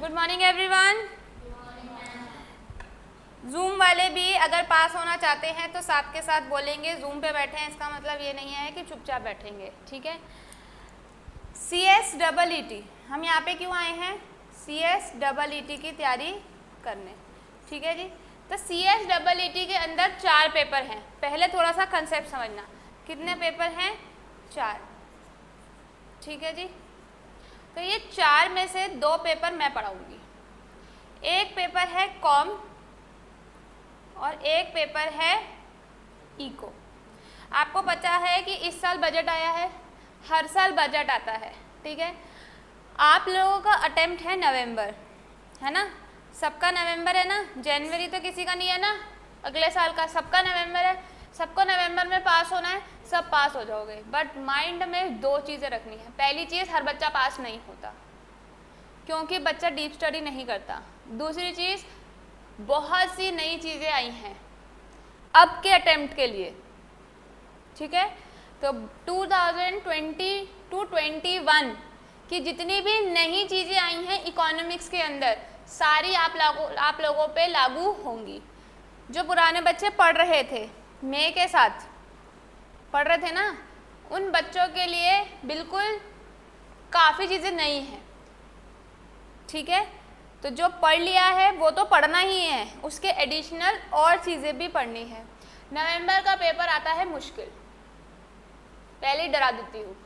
Good morning everyone. Zoom वाले भी अगर पास होना चाहते हैं तो साथ के साथ बोलेंगे जूम पे बैठे हैं, इसका मतलब ये नहीं है कि चुपचाप बैठेंगे, ठीक है। CSEET हम यहाँ पे क्यों आए हैं? CSEET की तैयारी करने, ठीक है जी। तो CSEET के अंदर 4 पेपर हैं। पहले थोड़ा सा कंसेप्ट समझना, कितने पेपर हैं? 4, ठीक है जी। तो ये 4 में से 2 पेपर मैं पढ़ाऊंगी। एक पेपर है कॉम और एक पेपर है इको। आपको पता है कि इस साल बजट आया है, हर साल बजट आता है, ठीक है। आप लोगों का अटेम्प्ट है नवंबर, है ना? सबका नवंबर है ना? जनवरी तो किसी का नहीं है ना, अगले साल का सबका नवंबर है। सबको नवंबर में पास होना है, सब पास हो जाओगे। बट माइंड में 2 चीज़ें रखनी है। पहली चीज़, हर बच्चा पास नहीं होता क्योंकि बच्चा डीप स्टडी नहीं करता। दूसरी चीज़, बहुत सी नई चीज़ें आई हैं अब के अटेम्प्ट के लिए, ठीक है। तो 2020 to 21 की जितनी भी नई चीज़ें आई हैं इकोनॉमिक्स के अंदर, सारी आप लोगों पे लागू होंगी। जो पुराने बच्चे पढ़ रहे थे, मई के साथ पढ़ रहे थे ना, उन बच्चों के लिए बिल्कुल काफ़ी चीज़ें नई हैं, ठीक है। तो जो पढ़ लिया है वो तो पढ़ना ही है, उसके एडिशनल और चीज़ें भी पढ़नी है। नवंबर का पेपर आता है मुश्किल, पहले ही डरा देती हूँ,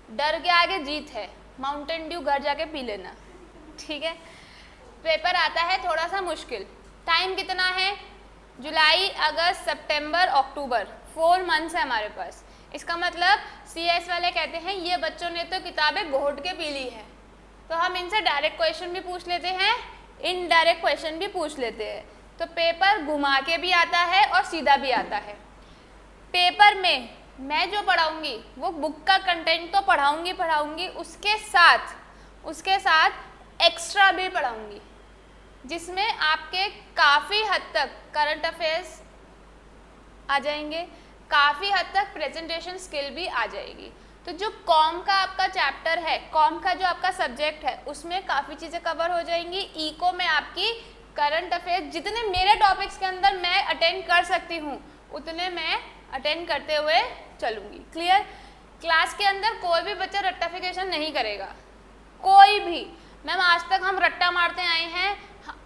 डर के आगे जीत है, माउंटेन ड्यू घर जाके पी लेना, ठीक है। पेपर आता है थोड़ा सा मुश्किल। टाइम कितना है? जुलाई, अगस्त, सितंबर, अक्टूबर, 4 मंथ्स है हमारे पास। इसका मतलब CS वाले कहते हैं ये बच्चों ने तो किताबें घोट के पी ली है। तो हम इनसे डायरेक्ट क्वेश्चन भी पूछ लेते हैं, इनडायरेक्ट क्वेश्चन भी पूछ लेते हैं। तो पेपर घुमा के भी आता है और सीधा भी आता है। पेपर में मैं जो पढ़ाऊंगी वो बुक का कंटेंट तो पढ़ाऊंगी, उसके साथ एक्स्ट्रा भी पढ़ाऊंगी, जिसमें आपके काफ़ी हद तक करंट अफेयर्स आ जाएंगे, काफ़ी हद तक प्रेजेंटेशन स्किल भी आ जाएगी। तो जो कॉम का आपका चैप्टर है, कॉम का जो आपका सब्जेक्ट है, उसमें काफ़ी चीज़ें कवर हो जाएंगी। इको में आपकी करंट अफेयर्स, जितने मेरे टॉपिक्स के अंदर मैं अटेंड कर सकती हूँ उतने मैं अटेंड करते हुए चलूँगी। क्लियर? क्लास के अंदर कोई भी बच्चा रट्टाफिकेशन नहीं करेगा, कोई भी। मैम आज तक हम रट्टा मारते आए हैं,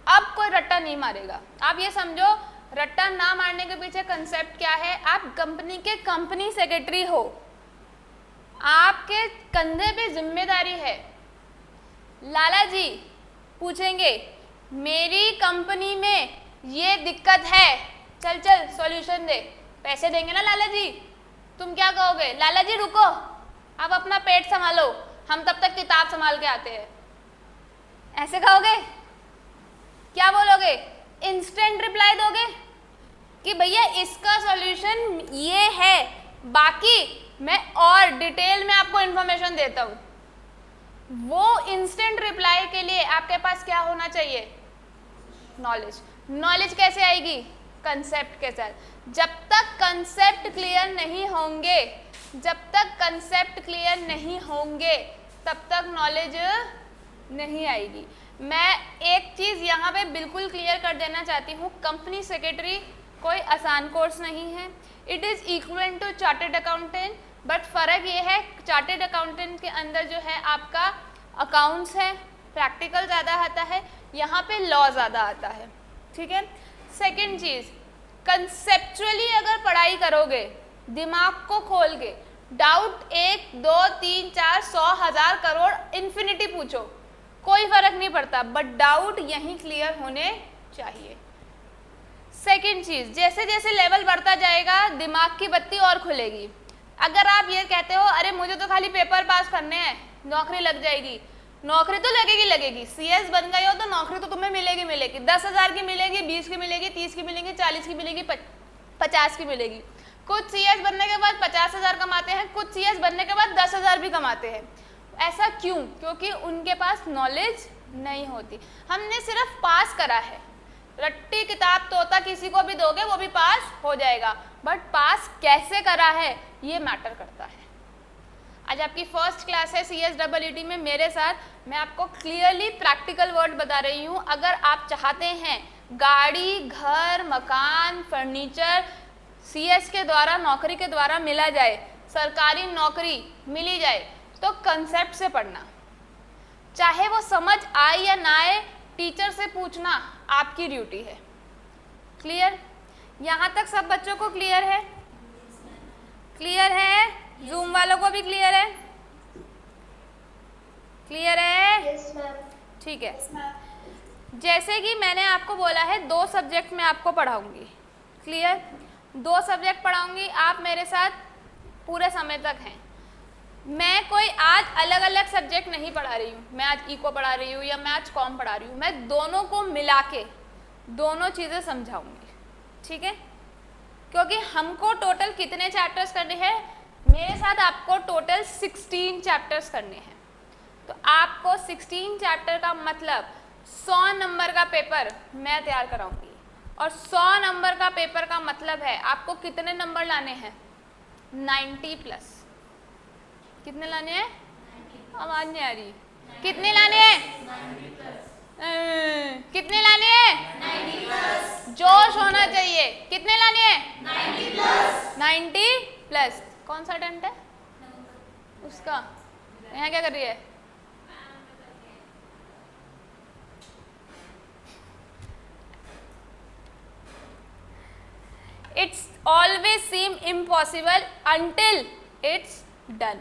अब कोई रट्टा नहीं मारेगा। आप ये समझो, रट्टा ना मारने के पीछे कंसेप्ट क्या है। आप कंपनी के कंपनी सेक्रेटरी हो, आपके कंधे पे जिम्मेदारी है। लाला जी पूछेंगे मेरी कंपनी में ये दिक्कत है, चल चल सॉल्यूशन दे, पैसे देंगे ना लाला जी। तुम क्या कहोगे? लाला जी रुको, आप अपना पेट संभालो, हम तब तक किताब संभाल के आते हैं, ऐसे कहोगे? क्या बोलोगे? इंस्टेंट रिप्लाई दोगे कि भैया इसका सॉल्यूशन ये है, बाकी मैं और डिटेल में आपको इन्फॉर्मेशन देता हूँ। वो इंस्टेंट रिप्लाई के लिए आपके पास क्या होना चाहिए? नॉलेज। नॉलेज कैसे आएगी? कंसेप्ट के साथ। जब तक कंसेप्ट क्लियर नहीं होंगे तब तक नॉलेज नहीं आएगी। मैं एक चीज़ यहाँ पे बिल्कुल क्लियर कर देना चाहती हूँ, कंपनी सेक्रेटरी कोई आसान कोर्स नहीं है। It is equal to chartered accountant, but फ़र्क ये है चार्टेड अकाउंटेंट के अंदर जो है आपका अकाउंट्स है, प्रैक्टिकल ज़्यादा आता है, यहाँ पे लॉ ज़्यादा आता है, ठीक है। सेकेंड चीज़, कंसेप्चुअली अगर पढ़ाई करोगे दिमाग को खोल के, डाउट 1, 2, 3, 4, 100, 1000 करोड़ इन्फिनिटी पूछो, कोई फर्क नहीं पड़ता, बट डाउट यहीं क्लियर होने चाहिए। सेकेंड चीज़, जैसे जैसे लेवल बढ़ता जाएगा दिमाग की बत्ती और खुलेगी। अगर आप ये कहते हो अरे मुझे तो खाली पेपर पास करने हैं, नौकरी लग जाएगी, नौकरी तो लगेगी। CS बन गए हो तो नौकरी तो तुम्हें मिलेगी। 10,000 की मिलेगी, 20 की मिलेगी, 30 की मिलेगी, 40 की मिलेगी, 50 की मिलेगी। कुछ CS बनने के बाद 50,000 कमाते हैं, कुछ CS बनने के बाद 10,000 भी कमाते हैं। ऐसा क्यों? क्योंकि उनके पास नॉलेज नहीं होती। हमने सिर्फ पास करा है, रट्टी किताब तोता किसी को भी दोगे वो भी पास हो जाएगा, बट पास कैसे करा है ये मैटर करता है। आज आपकी फर्स्ट क्लास है CSEET में मेरे साथ। मैं आपको क्लियरली प्रैक्टिकल वर्ड बता रही हूँ। अगर आप चाहते हैं गाड़ी, घर, मकान, फर्नीचर CS के द्वारा, नौकरी के द्वारा मिला जाए, सरकारी नौकरी मिली जाए, तो कंसेप्ट से पढ़ना। चाहे वो समझ आए या ना आए, टीचर से पूछना आपकी ड्यूटी है। क्लियर? यहाँ तक सब बच्चों को क्लियर है? क्लियर है? जूम वालों को भी क्लियर है? क्लियर है? Yes ma'am. ठीक है। जैसे कि मैंने आपको बोला है 2 सब्जेक्ट में आपको पढ़ाऊंगी। क्लियर? 2 सब्जेक्ट पढ़ाऊंगी, आप मेरे साथ पूरे समय तक हैं। मैं कोई आज अलग अलग सब्जेक्ट नहीं पढ़ा रही हूँ। मैं आज इको पढ़ा रही हूँ या मैं आज कॉम पढ़ा रही हूँ। मैं दोनों को मिला के दोनों चीज़ें समझाऊंगी। ठीक है? क्योंकि हमको टोटल कितने चैप्टर्स करने हैं? मेरे साथ आपको टोटल 16 चैप्टर्स करने हैं। तो आपको 16 चैप्टर का मतलब 100 नंबर का पेपर मैं तैयार कराऊंगी। और 100 नंबर का पेपर का मतलब है आपको कितने नंबर लाने हैं? 90+। कितने लाने हैं? आवाज नहीं आ रही। कितने लाने हैं? 90+। कितने लाने हैं? 90+। जोश होना चाहिए। कितने लाने हैं? 90+। 90+। कौन सा अटेम्प्ट है उसका? यहाँ क्या कर रही है? It's always seem impossible until it's done.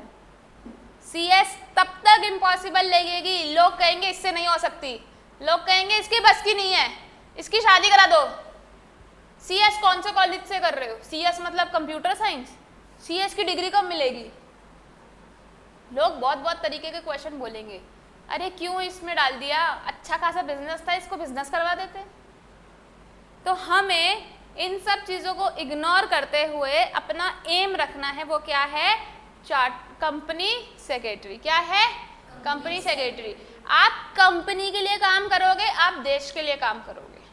CS तब तक इम्पॉसिबल लगेगी, लोग कहेंगे इससे नहीं हो सकती, लोग कहेंगे इसकी बस की नहीं है, इसकी शादी करा दो। CS कौन से कॉलेज से कर रहे हो? CS मतलब कंप्यूटर साइंस। CS की डिग्री कब मिलेगी? लोग बहुत बहुत तरीके के क्वेश्चन बोलेंगे। अरे क्यों इसमें डाल दिया, अच्छा खासा बिजनेस था, इसको बिजनेस करवा देते। तो हमें इन सब चीज़ों को इग्नोर करते हुए अपना एम रखना है। वो क्या है? Company secretary. क्या है? Company secretary. आप कंपनी के लिए काम करोगे, आप देश के लिए काम करोगे।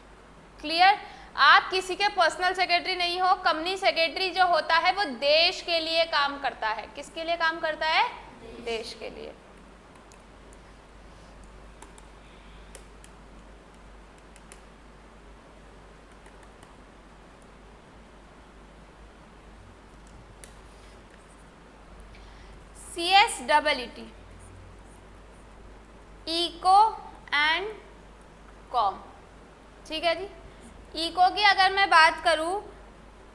क्लियर? आप किसी के पर्सनल सेक्रेटरी नहीं हो। कंपनी सेक्रेटरी जो होता है वो देश के लिए काम करता है। किसके लिए काम करता है? देश के लिए। CSEET eco and com. ठीक है जी। इको की अगर मैं बात करूं,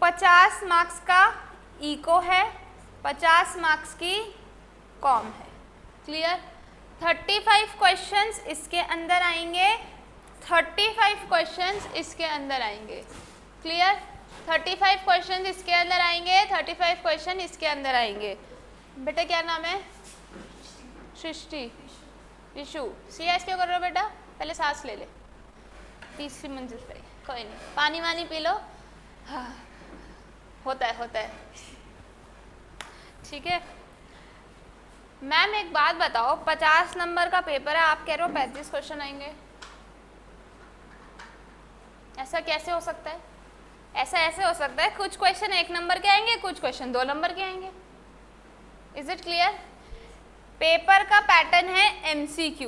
50 मार्क्स का इको है, 50 मार्क्स की कॉम है। क्लियर? 35 क्वेश्चंस इसके अंदर आएंगे, 35 क्वेश्चंस इसके अंदर आएंगे। क्लियर? 35 क्वेश्चंस इसके अंदर आएंगे, 35 क्वेश्चन इसके अंदर आएंगे। बेटा क्या नाम है? सृष्टि, विशु। CS क्यों कर रहे हो बेटा? पहले सांस ले ले। 3री मंजिल पे। कोई नहीं, पानी वानी पी लो। हाँ, होता है। ठीक है मैम, एक बात बताओ, 50 नंबर का पेपर है, आप कह रहे हो 35 क्वेश्चन आएंगे, ऐसा कैसे हो सकता है? ऐसा ऐसे हो सकता है, कुछ क्वेश्चन 1 नंबर के आएंगे, कुछ क्वेश्चन 2 नंबर के आएंगे। Is it clear? पेपर का पैटर्न है MCQ।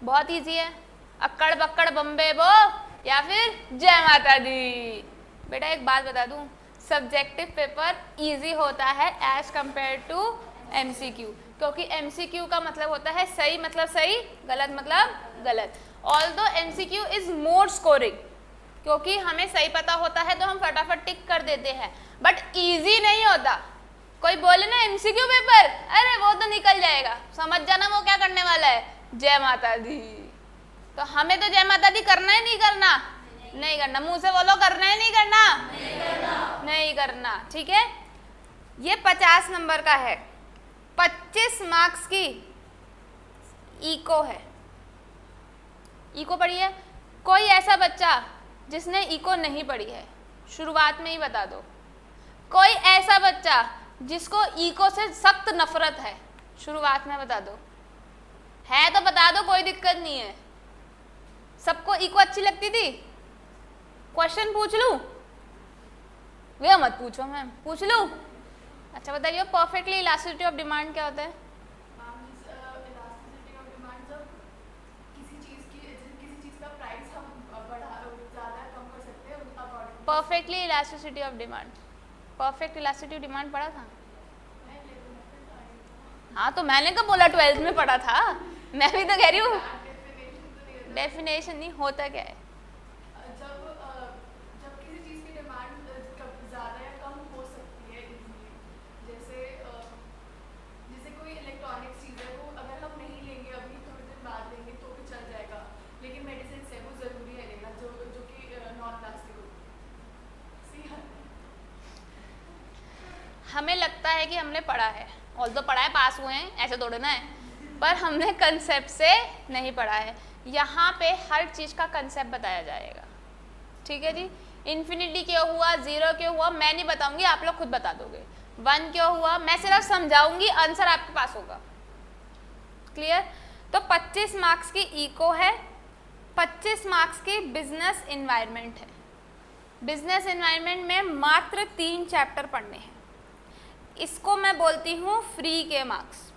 बहुत इजी है। अक्कड़ बक्कड़ बम्बे बो या फिर जय माता दी। बेटा एक बात बता दूं, सब्जेक्टिव पेपर इजी होता है एज कंपेयर टू MCQ, क्योंकि MCQ का मतलब होता है सही मतलब सही, गलत मतलब गलत। Although MCQ is more scoring, क्योंकि हमें सही पता होता है तो हम फटाफट टिक कर देते हैं, बट इजी नहीं होता। कोई बोले ना MCQ पेपर, अरे वो तो निकल जाएगा, समझ जाना वो क्या करने वाला है, जय माता दी। तो हमें तो जय माता दी करना है, नहीं करना? नहीं करना। मुंह से बोलो, करना है नहीं करना? नहीं करना। ठीक है, ये 50 नंबर का है। 25 मार्क्स की इको है। इको पढ़ी है? कोई ऐसा बच्चा जिसने इको नहीं पढ़ी है, शुरुआत में ही बता दो। कोई ऐसा बच्चा जिसको इको से सख्त नफरत है, शुरुआत में बता दो। है तो बता दो, कोई दिक्कत नहीं है। सबको इको अच्छी लगती थी? क्वेश्चन पूछ लूं? वे मत पूछो मैम, पूछ लूं? अच्छा बताइए, परफेक्टली इलास्टिसिटी ऑफ डिमांड क्या होता है? इलास्टिसिटी ऑफ डिमांड जब किसी चीज़ का प्राइस हम ज़्यादा कम कर सकते हैं उनका according. Perfectly elasticity of demand, perfect elasticity of demand पढ़ा था? हाँ तो मैंने कब बोला 12th में पढ़ा था, मैं भी तो कह रही हूँ। डेफिनेशन नहीं होता क्या है? जब किसी चीज़ की डिमांड ज़्यादा या कम हो सकती है इजीली, जैसे कोई इलेक्ट्रॉनिक्स चीज़ है वो अगर हम नहीं लेंगे अभी थोड़े दिन बाद लेंगे तो भी चल जाएगा, लेकिन मेडिसिन है वो ज़रूरी है लेना जो कि नॉन प्लास्टिक हो। हमें लगता है कि हमने पढ़ा है, ऑल तो पढ़ा है, पास हुए हैं, ऐसे थोड़े ना है, पर हमने कंसेप्ट से नहीं पढ़ा है। यहाँ पे हर चीज़ का कंसेप्ट बताया जाएगा, ठीक है जी। इन्फिनिटी क्यों हुआ, 0 क्यों हुआ, मैं नहीं बताऊंगी, आप लोग खुद बता दोगे। 1 क्यों हुआ, मैं सिर्फ समझाऊंगी, आंसर आपके पास होगा। क्लियर? तो 25 मार्क्स की इको है, 25 मार्क्स की बिजनेस एनवायरनमेंट है। बिजनेस एनवायरनमेंट में मात्र 3 चैप्टर पढ़ने हैं। इसको मैं बोलती हूँ फ्री के मार्क्स,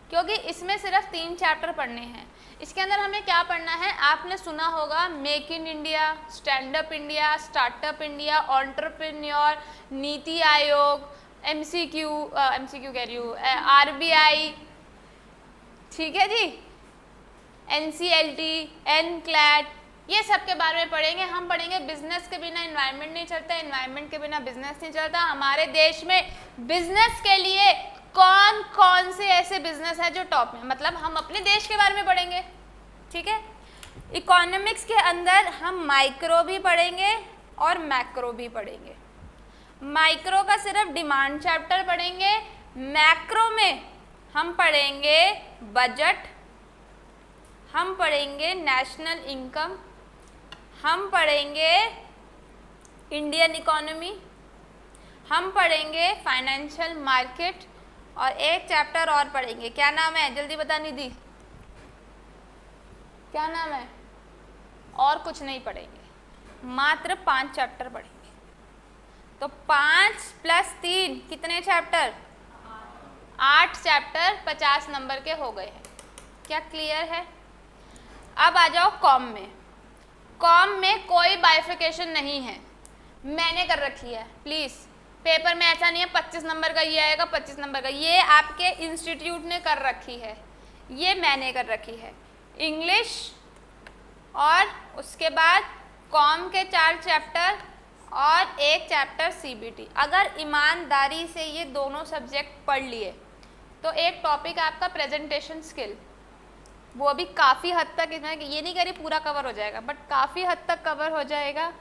क्योंकि इसमें सिर्फ 3 चैप्टर पढ़ने हैं। इसके अंदर हमें क्या पढ़ना है, आपने सुना होगा make in India, stand up India, startup India, entrepreneur, NITI Aayog, MCQ कह रही हूँ, आरबीआई, ठीक है जी, एनसीएलटी, एनक्लैट, ये सब के बारे में पढ़ेंगे। हम पढ़ेंगे बिजनेस के बिना एनवायरनमेंट नहीं चलता, एनवायरनमेंट के बिना बिजनेस नहीं चलता। हमारे देश में बिजनेस के लिए कौन कौन से ऐसे बिजनेस है जो टॉप में, मतलब हम अपने देश के बारे में पढ़ेंगे, ठीक है। इकोनॉमिक्स के अंदर हम माइक्रो भी पढ़ेंगे और मैक्रो भी पढ़ेंगे। माइक्रो का सिर्फ डिमांड चैप्टर पढ़ेंगे, मैक्रो में हम पढ़ेंगे बजट, हम पढ़ेंगे नेशनल इनकम, हम पढ़ेंगे इंडियन इकोनॉमी, हम पढ़ेंगे फाइनेंशियल मार्केट, और एक चैप्टर और पढ़ेंगे। क्या नाम है, जल्दी बता निधि, क्या नाम है? और कुछ नहीं पढ़ेंगे, मात्र 5 चैप्टर पढ़ेंगे। तो 5 + 3 कितने चैप्टर? 8 चैप्टर 50 नंबर के हो गए हैं। क्या क्लियर है? अब आ जाओ कॉम में। कॉम में कोई बाइफिकेशन नहीं है, मैंने कर रखी है। प्लीज़ पेपर में ऐसा नहीं है 25 नंबर का ये आएगा 25 नंबर का, ये आपके इंस्टीट्यूट ने कर रखी है, ये मैंने कर रखी है। इंग्लिश और उसके बाद कॉम के 4 चैप्टर और 1 चैप्टर सीबीटी। अगर ईमानदारी से ये दोनों सब्जेक्ट पढ़ लिए तो एक टॉपिक आपका प्रेजेंटेशन स्किल, वो अभी काफ़ी हद तक, इसमें ये नहीं कह रही पूरा कवर हो जाएगा, बट काफ़ी हद तक कवर हो जाएगा।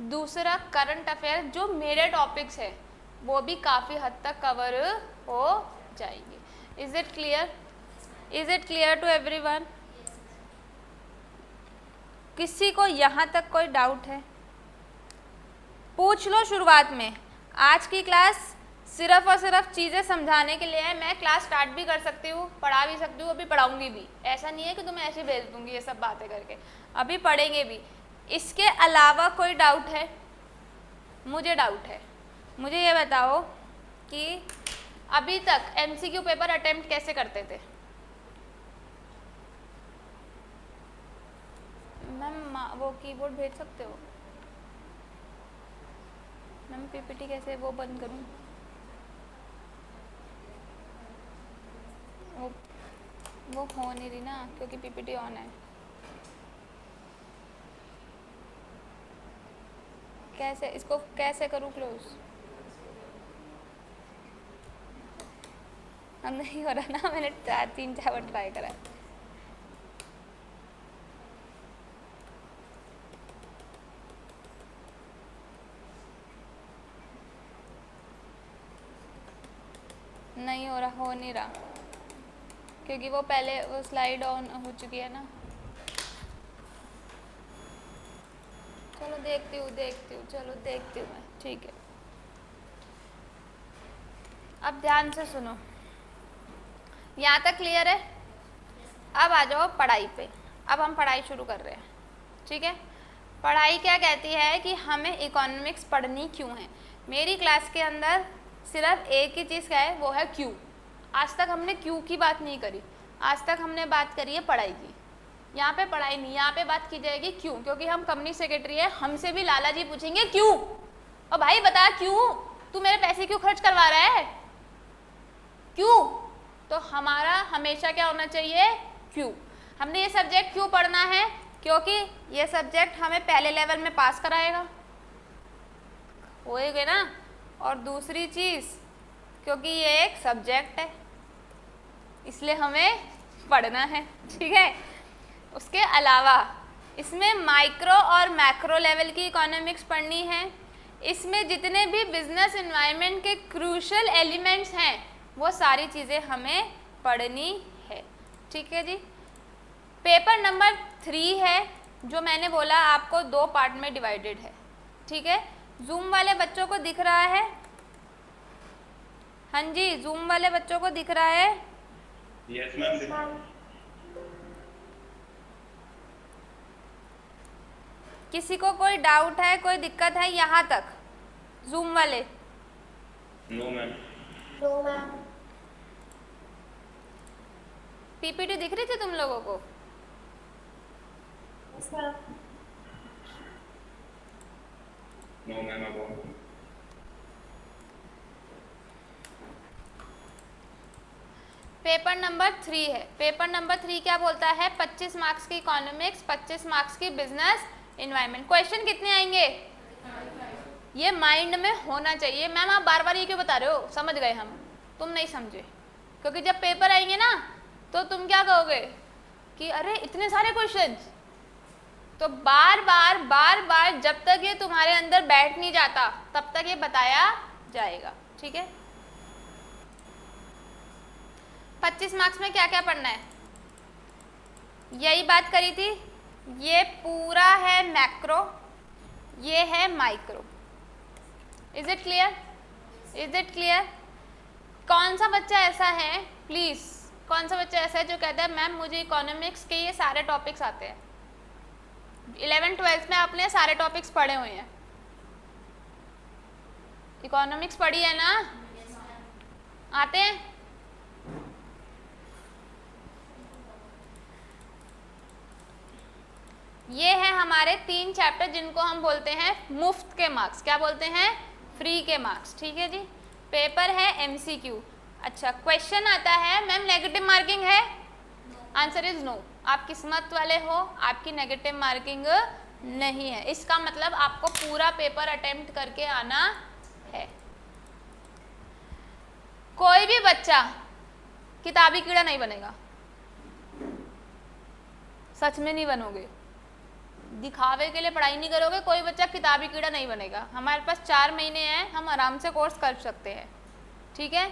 दूसरा करंट अफेयर, जो मेरे टॉपिक्स है वो भी काफ़ी हद तक कवर हो जाएंगे। Is it clear? Is it clear to everyone? किसी को यहाँ तक कोई डाउट है? पूछ लो शुरुआत में। आज की क्लास सिर्फ और सिर्फ चीज़ें समझाने के लिए है। मैं क्लास स्टार्ट भी कर सकती हूँ, पढ़ा भी सकती हूँ, अभी पढ़ाऊँगी भी, ऐसा नहीं है कि तुम्हें ऐसे भेज दूँगी ये सब बातें करके, अभी पढ़ेंगे भी। इसके अलावा कोई डाउट है? मुझे डाउट है। मुझे ये बताओ कि अभी तक एमसीक्यू पेपर अटेम्प्ट कैसे करते थे? मैम वो कीबोर्ड भेज सकते हो? मैम पीपीटी कैसे वो बंद करूँ? वो हो नहीं रही ना, क्योंकि पीपीटी ऑन है। कैसे इसको कैसे करूँ क्लोज? हम नहीं हो रहा ना, मैंने 3-4 बार ट्राई करा है। नहीं हो रहा, हो नहीं रहा, क्योंकि वो पहले वो स्लाइड ऑन हो चुकी है ना। चलो देखती हूँ, चलो देखती हूँ मैं, ठीक है। अब ध्यान से सुनो, यहाँ तक क्लियर है? अब आ जाओ पढ़ाई पे। अब हम पढ़ाई शुरू कर रहे हैं, ठीक है। पढ़ाई क्या कहती है कि हमें इकोनॉमिक्स पढ़नी क्यों है। मेरी क्लास के अंदर सिर्फ एक ही चीज़ क्या है, वो है क्यू। आज तक हमने क्यू की बात नहीं करी, आज तक हमने बात करी है पढ़ाई की। यहाँ पे पढ़ाई नहीं, यहाँ पे बात की जाएगी क्यों, क्योंकि हम कंपनी सेक्रेटरी है, हमसे भी लाला जी पूछेंगे क्यों। और भाई बता क्यों, तू मेरे पैसे क्यों खर्च करवा रहा है, क्यों। तो हमारा हमेशा क्या होना चाहिए, क्यों। हमने ये सब्जेक्ट क्यों पढ़ना है, क्योंकि ये सब्जेक्ट हमें पहले लेवल में पास कराएगा, होएगा ना। और दूसरी चीज़, क्योंकि ये एक सब्जेक्ट है इसलिए हमें पढ़ना है, ठीक है। उसके अलावा इसमें माइक्रो और मैक्रो लेवल की इकोनॉमिक्स पढ़नी है। इसमें जितने भी बिजनेस एनवायरनमेंट के क्रूशल एलिमेंट्स हैं वो सारी चीज़ें हमें पढ़नी है, ठीक है जी। पेपर नंबर 3 है, जो मैंने बोला आपको 2 पार्ट में डिवाइडेड है, ठीक है। जूम वाले बच्चों को दिख रहा है, हाँ जी, जूम वाले बच्चों को दिख रहा है। Yes ma'am. किसी को कोई डाउट है, कोई दिक्कत है यहाँ तक, जूम वाले? No ma'am. No ma'am. PPT दिख रही थी तुम लोगों को? Yes ma'am. No ma'am. अब पेपर नंबर 3 है। पेपर नंबर 3 क्या बोलता है, 25 मार्क्स की इकोनॉमिक्स, 25 मार्क्स की बिजनेस एनवायरनमेंट। क्वेश्चन कितने आएंगे, ये माइंड में होना चाहिए। मैम आप बार बार ये क्यों बता रहे हो, समझ गए हम, तुम नहीं समझे, क्योंकि जब पेपर आएंगे ना तो तुम क्या कहोगे कि अरे इतने सारे क्वेश्चंस। तो बार बार जब तक ये तुम्हारे अंदर बैठ नहीं जाता तब तक ये बताया जाएगा, ठीक है। 25 मार्क्स में क्या क्या पढ़ना है, यही बात करी थी। ये पूरा है मैक्रो, ये है micro. Is it clear, is it clear. कौन सा बच्चा ऐसा है, प्लीज कौन सा बच्चा ऐसा है जो कहता है मैम मुझे इकोनॉमिक्स के ये सारे टॉपिक्स आते हैं। 11th-12th में आपने सारे टॉपिक्स पढ़े हुए हैं, इकोनॉमिक्स पढ़ी है ना, आते हैं। ये है हमारे 3 चैप्टर जिनको हम बोलते हैं मुफ्त के मार्क्स। क्या बोलते हैं, फ्री के मार्क्स, ठीक है जी। पेपर है एमसीक्यू। अच्छा, क्वेश्चन आता है मैम नेगेटिव मार्किंग है, आंसर इज नो। आप किस्मत वाले हो, आपकी नेगेटिव मार्किंग नहीं है। इसका मतलब आपको पूरा पेपर अटेम्प्ट करके आना है। कोई भी बच्चा किताबी कीड़ा नहीं बनेगा, सच में नहीं बनोगे, दिखावे के लिए पढ़ाई नहीं करोगे, कोई बच्चा किताबी कीड़ा नहीं बनेगा। हमारे पास 4 महीने हैं, हम आराम से कोर्स कर सकते हैं, ठीक है।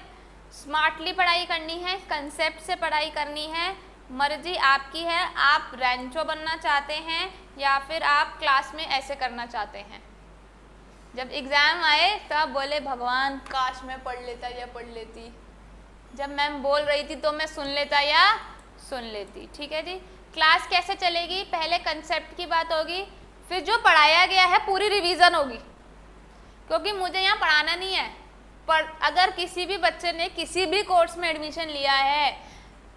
स्मार्टली पढ़ाई करनी है, कंसेप्ट से पढ़ाई करनी है, मर्जी आपकी है। आप रैंचो बनना चाहते हैं या फिर आप क्लास में ऐसे करना चाहते हैं। जब एग्ज़ाम आए तब बोले भगवान काश मैं पढ़ लेता या पढ़ लेती, जब मैम बोल रही थी तो मैं सुन लेता या सुन लेती, ठीक है जी। क्लास कैसे चलेगी, पहले कंसेप्ट की बात होगी, फिर जो पढ़ाया गया है पूरी रिवीजन होगी, क्योंकि मुझे यहाँ पढ़ाना नहीं है। पर अगर किसी भी बच्चे ने किसी भी कोर्स में एडमिशन लिया है,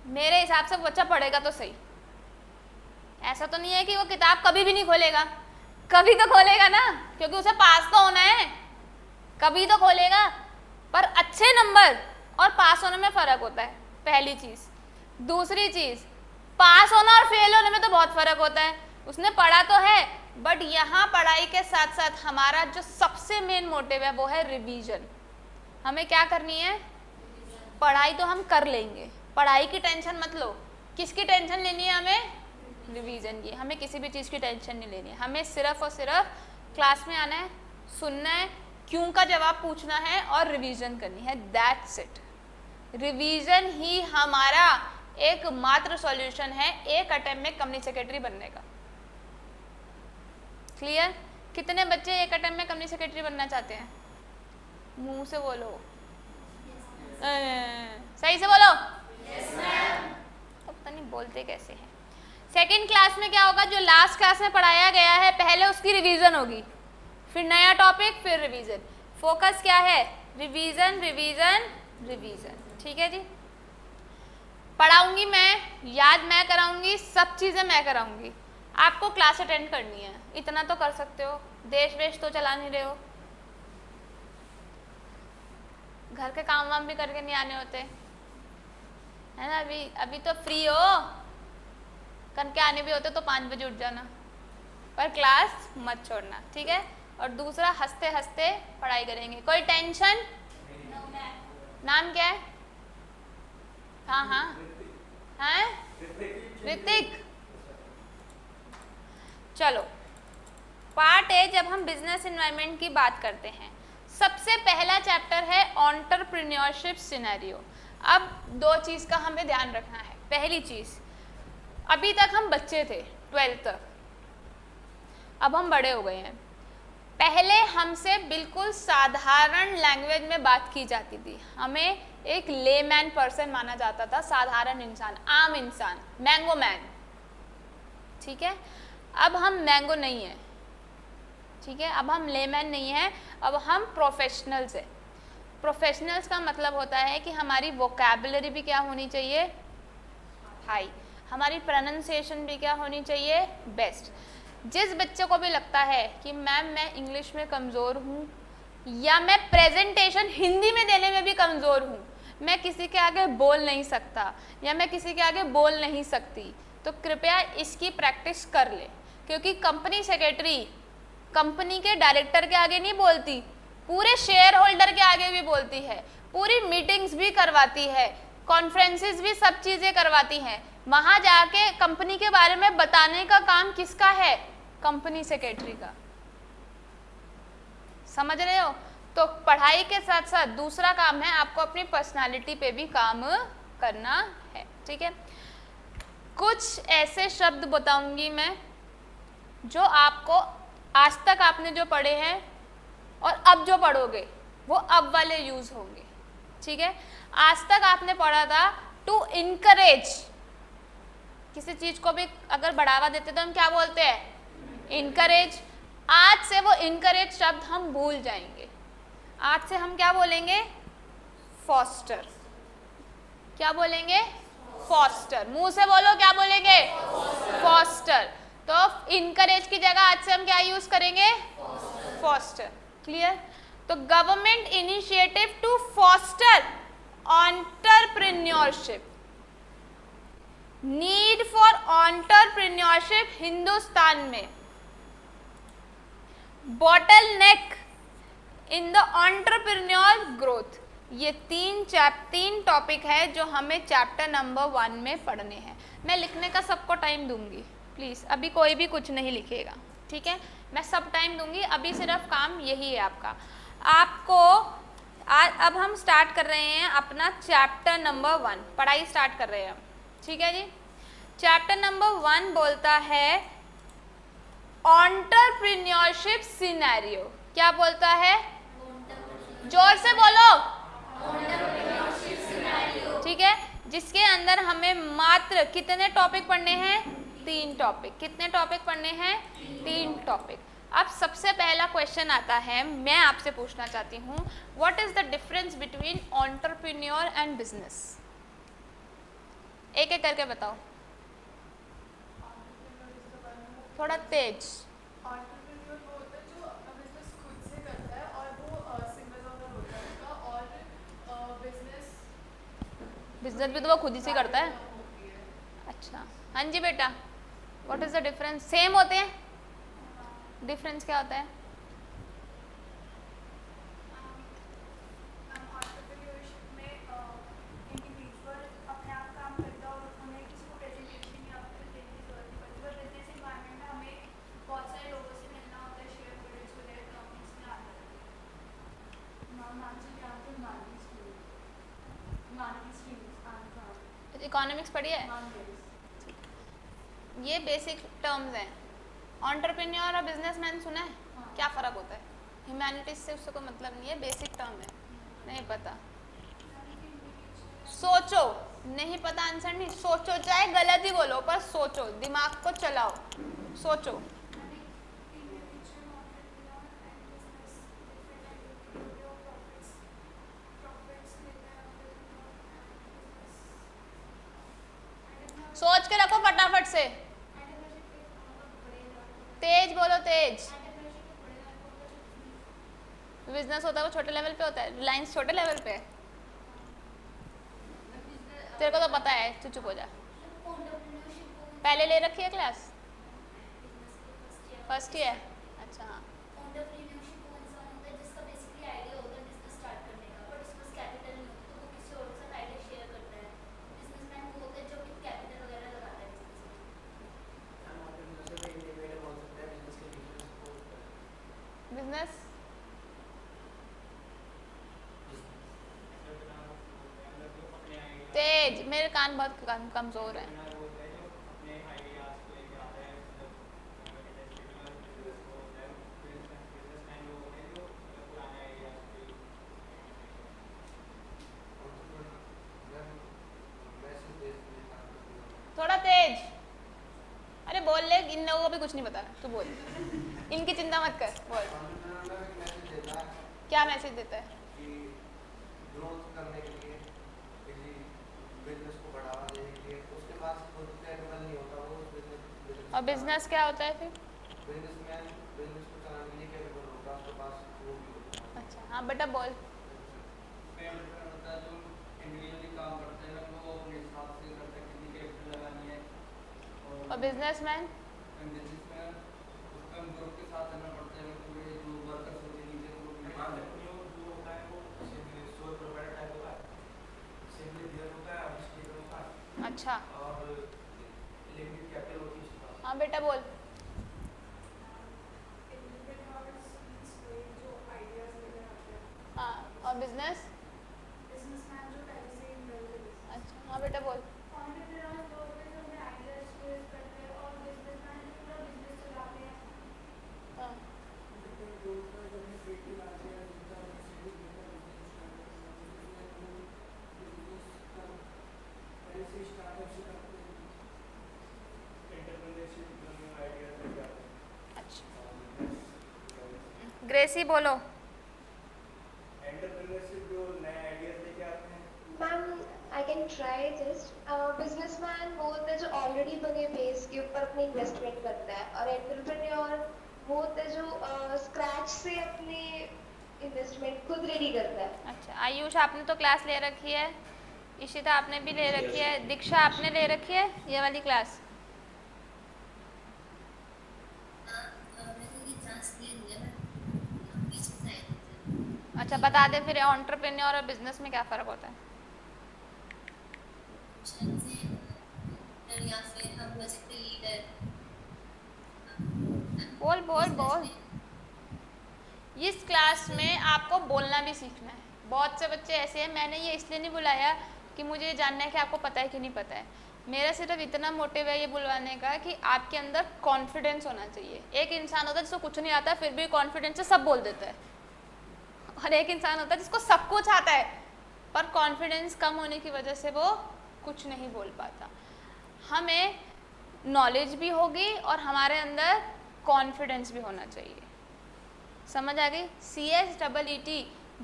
मेरे हिसाब से बच्चा पढ़ेगा तो सही। ऐसा तो नहीं है कि वो किताब कभी भी नहीं खोलेगा, कभी तो खोलेगा ना, क्योंकि उसे पास तो होना है, कभी तो खोलेगा। पर अच्छे नंबर और पास होने में फ़र्क होता है, पहली चीज़। दूसरी चीज़, पास होना और फेल होने में तो बहुत फ़र्क होता है। उसने पढ़ा तो है, बट यहाँ पढ़ाई के साथ साथ हमारा जो सबसे मेन मोटिव है वो है रिवीजन। हमें क्या करनी है, पढ़ाई तो हम कर लेंगे, पढ़ाई की टेंशन मत लो। किसकी टेंशन लेनी है हमें, रिवीजन की। हमें किसी भी चीज़ की टेंशन नहीं लेनी है, हमें सिर्फ और सिर्फ क्लास में आना है, सुनना है, क्यों का जवाब पूछना है और रिवीजन करनी है, दैट्स इट। रिवीजन ही हमारा एकमात्र सॉल्यूशन है एक अटेम्प्ट में कंपनी सेक्रेटरी बनने का। क्लियर। कितने बच्चे एक अटेम्प्ट में कंपनी सेक्रेटरी बनना चाहते हैं, मुंह से बोलो, सही से बोलो। Yes ma'am. तो पता नहीं बोलते कैसे हैं। सेकेंड क्लास में क्या होगा, जो लास्ट क्लास में पढ़ाया गया है पहले उसकी रिवीजन होगी, फिर नया टॉपिक, फिर रिवीजन। फोकस क्या है, रिवीजन रिवीजन रिवीजन। ठीक है जी, पढ़ाऊंगी मैं, याद मैं कराऊंगी, सब चीज़ें मैं कराऊंगी, आपको क्लास अटेंड करनी है, इतना तो कर सकते हो। देश वेश तो चला नहीं रहे हो, घर के काम वाम भी करके नहीं आने होते है ना। अभी तो फ्री हो, करके आने भी होते तो 5 बजे उठ जाना, पर क्लास मत छोड़ना। ठीक है, और दूसरा हंसते हंसते पढ़ाई करेंगे, कोई टेंशन। नाम क्या है? हाँ हाँ हैं, ऋतिक। चलो पार्ट ए, जब हम बिजनेस एनवायरनमेंट की बात करते हैं, सबसे पहला चैप्टर है एंटरप्रेन्योरशिप सिनेरियो। अब 2 चीज़ का हमें ध्यान रखना है। पहली चीज़, अभी तक हम बच्चे थे 12th तक, अब हम बड़े हो गए हैं। पहले हमसे बिल्कुल साधारण लैंग्वेज में बात की जाती थी, हमें एक लेमैन पर्सन माना जाता था, साधारण इंसान, आम इंसान, मैंगो मैन। ठीक है, अब हम मैंगो नहीं है। ठीक है, अब हम लेमैन नहीं है, अब हम प्रोफेशनल्स है। प्रोफेशनल्स का मतलब होता है कि हमारी वोकैबुलरी भी क्या होनी चाहिए, हाई, हमारी प्रोनाउंसिएशन भी क्या होनी चाहिए, बेस्ट। जिस बच्चे को भी लगता है कि मैम मैं इंग्लिश में कमज़ोर हूँ, या मैं प्रेजेंटेशन हिंदी में देने में भी कमज़ोर हूँ, मैं किसी के आगे बोल नहीं सकता या मैं किसी के आगे बोल नहीं सकती, तो कृपया इसकी प्रैक्टिस कर ले। क्योंकि कंपनी सेक्रेटरी कंपनी के डायरेक्टर के आगे नहीं बोलती, पूरे शेयर होल्डर के आगे भी बोलती है, पूरी मीटिंग्स भी करवाती है, कॉन्फ्रेंसेस भी, सब चीज़ें करवाती हैं। वहाँ जाके कंपनी के बारे में बताने का काम किसका है, कंपनी सेक्रेटरी का। समझ रहे हो? तो पढ़ाई के साथ साथ दूसरा काम है, आपको अपनी पर्सनालिटी पे भी काम करना है। ठीक है, कुछ ऐसे शब्द बताऊंगी मैं जो आपको आज तक आपने जो पढ़े हैं और अब जो पढ़ोगे वो अब वाले यूज होंगे। ठीक है, आज तक आपने पढ़ा था टू इनकरेज, किसी चीज को भी अगर बढ़ावा देते तो हम क्या बोलते हैं, इनकरेज। आज से वो इनकरेज शब्द हम भूल जाएंगे, आज से हम क्या बोलेंगे, फॉस्टर। क्या बोलेंगे, फॉस्टर। मुंह से बोलो, क्या बोलेंगे, फॉस्टर। तो इनकरेज की जगह आज से हम क्या यूज करेंगे, फॉस्टर। क्लियर? तो government initiative to foster entrepreneurship, need for entrepreneurship Hindustan में, bottleneck in the entrepreneur growth. ये तीन टॉपिक है जो हमें चैप्टर नंबर 1 में पढ़ने हैं। मैं लिखने का सबको टाइम दूंगी, प्लीज़ अभी कोई भी कुछ नहीं लिखेगा। ठीक है, मैं सब टाइम दूंगी, अभी सिर्फ काम यही है आपका। आपको अब हम स्टार्ट कर रहे हैं अपना चैप्टर नंबर 1, पढ़ाई स्टार्ट कर रहे हैं हम। ठीक है जी, चैप्टर नंबर 1 बोलता है एंटरप्रेन्योरशिप सिनेरियो। क्या बोलता है, जोर से बोलो, ठीक है, जिसके अंदर हमें मात्र कितने टॉपिक पढ़ने हैं, 3 टॉपिक। कितने टॉपिक पढ़ने हैं, 3 टॉपिक। अब सबसे पहला क्वेश्चन आता है, मैं आपसे पूछना चाहती हूँ, what is the difference between entrepreneur and business? एक एक करके बताओ, थोड़ा तेज। एंटरप्रेन्योर वो होता है जो अपना बिजनेस खुद से करता है और वो सिंगल ओनर होता है उसका, और बिजनेस भी तो वो खुद ही से करता है। अच्छा, हाँ जी बेटा, what is the difference? Same होते हैं, डिफरेंस क्या होता है? एंटरप्रेन्योरशिप में इंडिविजुअल अपने आप काम करता है और उन्हें किसी को प्रेजेंटेशन या फिर देने की जरूरत नहीं पड़ती। पर बिजनेस एनवायरनमेंट में हमें बहुत सारे लोगों से मिलना होता है, शेयर होल्डर्स वगैरह कंपनीज में आते हैं। इकोनॉमिक्स पढ़ी है? ये बेसिक टर्म्स हैं। एंटरप्रेन्योर और बिजनेसमैन सुना है? क्या फ़र्क होता है? ह्यूमैनिटीज से उससे कोई मतलब नहीं है, बेसिक टर्म है, नहीं पता, सोचो। नहीं पता आंसर नहीं, सोचो, चाहे गलत ही बोलो पर सोचो, दिमाग को चलाओ, सोचो। सोच के रखो फटाफट से, तेज बोलो तेज। बिजनेस होता है वो छोटे लेवल पे होता है, रिलायंस छोटे लेवल पे है, तेरे को तो पता है, तू चुप हो जा। पहले ले रखी है क्लास, फर्स्ट ईयर, अच्छा हाँ। बिजनेस तेज, मेरे कान बहुत कमजोर है। थोड़ा तेज, अरे बोल ले, इन लोगों को भी कुछ नहीं पता, तू बोल, इनकी चिंता मत कर, बोल। क्या मैसेज देता है? ग्रोथ करने के लिए, किसी बिजनेस को बढ़ावा देने के लिए, उसके पास खुद कैपिटल नहीं होता, वो उस बिजनेस और बिजनेस क्या होता है फिर? बिजनेसमैन बिजनेस को चलाने के लिए कैपिटल होता है, उसके पास वो भी होता है। अच्छा हाँ बेटा बोल। होता है जो इंडिविजुअली काम करते हैं वो अपने हिसाब से करते हैं, कितनी कैपिटल लगानी है। और बिजनेसमैन? बिजनेसमैन उसका ग्रुप के साथ रहना पड़ता है, पूरे जो वर्कर्स होते हैं नीचे ग्रुप में काम करते हैं, जो होता है वो सोल प्रोवाइडर टाइप होता है, सिंपली दिया होता है, अब होता है। अच्छा और लिमिटेड कैपिटल होती है। हाँ बेटा बोल। हाँ और बिजनेस? अच्छा हाँ बेटा बोल। हाँ ग्रेसी बोलो। एंटरप्रेन्योरशिप जो नए आइडियाज लेके आते हैं। Ma'am I can try just businessman वो होता है जो ऑलरेडी बने बेस के ऊपर अपनी इन्वेस्टमेंट करता है, और एंटरप्रेन्योर वो होता है जो स्क्रैच से अपनी इन्वेस्टमेंट खुद रेडी करता है। अच्छा आयुष आपने तो क्लास ले रखी है, इशिता आपने भी ले रखी है, दीक्षा आपने ले रखी है ये वाली क्लास? अच्छा बता दे फिर एंटरप्रेन्योर और बिजनेस में क्या फ़र्क होता है? या फिर हम प्रोजेक्ट लीडर बोल बोल बोल। इस क्लास में आपको बोलना भी सीखना है। बहुत से बच्चे ऐसे हैं, मैंने ये इसलिए नहीं बुलाया कि मुझे ये जानना है कि आपको पता है कि नहीं पता है, मेरा सिर्फ इतना मोटिव है ये बुलवाने का कि आपके अंदर कॉन्फिडेंस होना चाहिए। एक इंसान होता है जिसको कुछ नहीं आता फिर भी कॉन्फिडेंस से सब बोल देता है, और एक इंसान होता है जिसको सब कुछ आता है पर कॉन्फिडेंस कम होने की वजह से वो कुछ नहीं बोल पाता। हमें नॉलेज भी होगी और हमारे अंदर कॉन्फिडेंस भी होना चाहिए। समझ आ गई? CSEET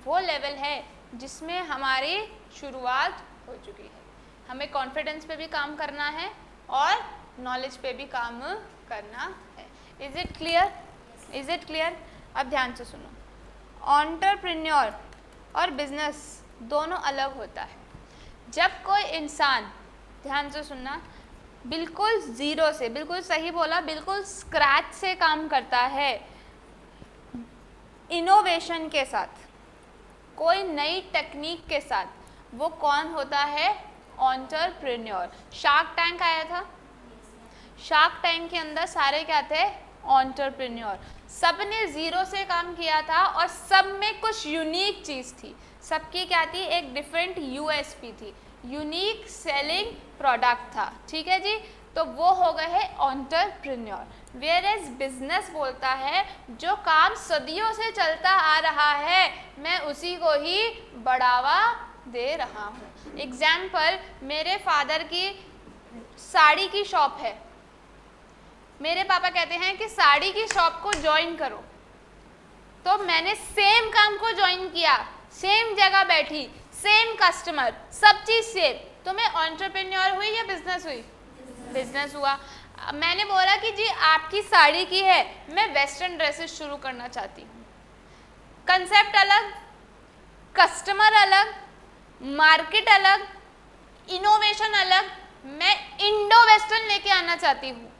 वो लेवल है जिसमें हमारी शुरुआत हो चुकी है। हमें कॉन्फिडेंस पे भी काम करना है और नॉलेज पे भी काम करना है। Is it clear? Is it clear? अब ध्यान से सुनो, एंटरप्रेन्योर और बिजनेस दोनों अलग होता है। जब कोई इंसान, ध्यान से सुनना, बिल्कुल ज़ीरो से, बिल्कुल सही बोला, बिल्कुल स्क्रैच से काम करता है, इनोवेशन के साथ, कोई नई टेक्निक के साथ, वो कौन होता है? एंटरप्रेन्योर। शार्क टैंक आया था, शार्क टैंक के अंदर सारे क्या थे? एंटरप्रेन्योर। सब ने ज़ीरो से काम किया था और सब में कुछ यूनिक चीज़ थी, सबकी क्या थी? एक डिफरेंट USP थी, यूनिक सेलिंग प्रोडक्ट था। ठीक है जी, तो वो हो गए है एंटरप्रेन्योर। वेयर एज बिजनेस बोलता है जो काम सदियों से चलता आ रहा है मैं उसी को ही बढ़ावा दे रहा हूँ। एग्जाम्पल, मेरे फादर की साड़ी की शॉप है, मेरे पापा कहते हैं कि साड़ी की शॉप को ज्वाइन करो, तो मैंने सेम काम को ज्वाइन किया, सेम जगह बैठी, सेम कस्टमर, सब चीज़ सेम, तो मैं एंटरप्रेन्योर हुई या बिजनेस हुई? बिजनेस हुआ। मैंने बोला कि जी आपकी साड़ी की है, मैं वेस्टर्न ड्रेसेस शुरू करना चाहती हूँ। कंसेप्ट अलग, कस्टमर अलग, मार्केट अलग, इनोवेशन अलग। मैं इंडो वेस्टर्न लेके आना चाहती हूँ,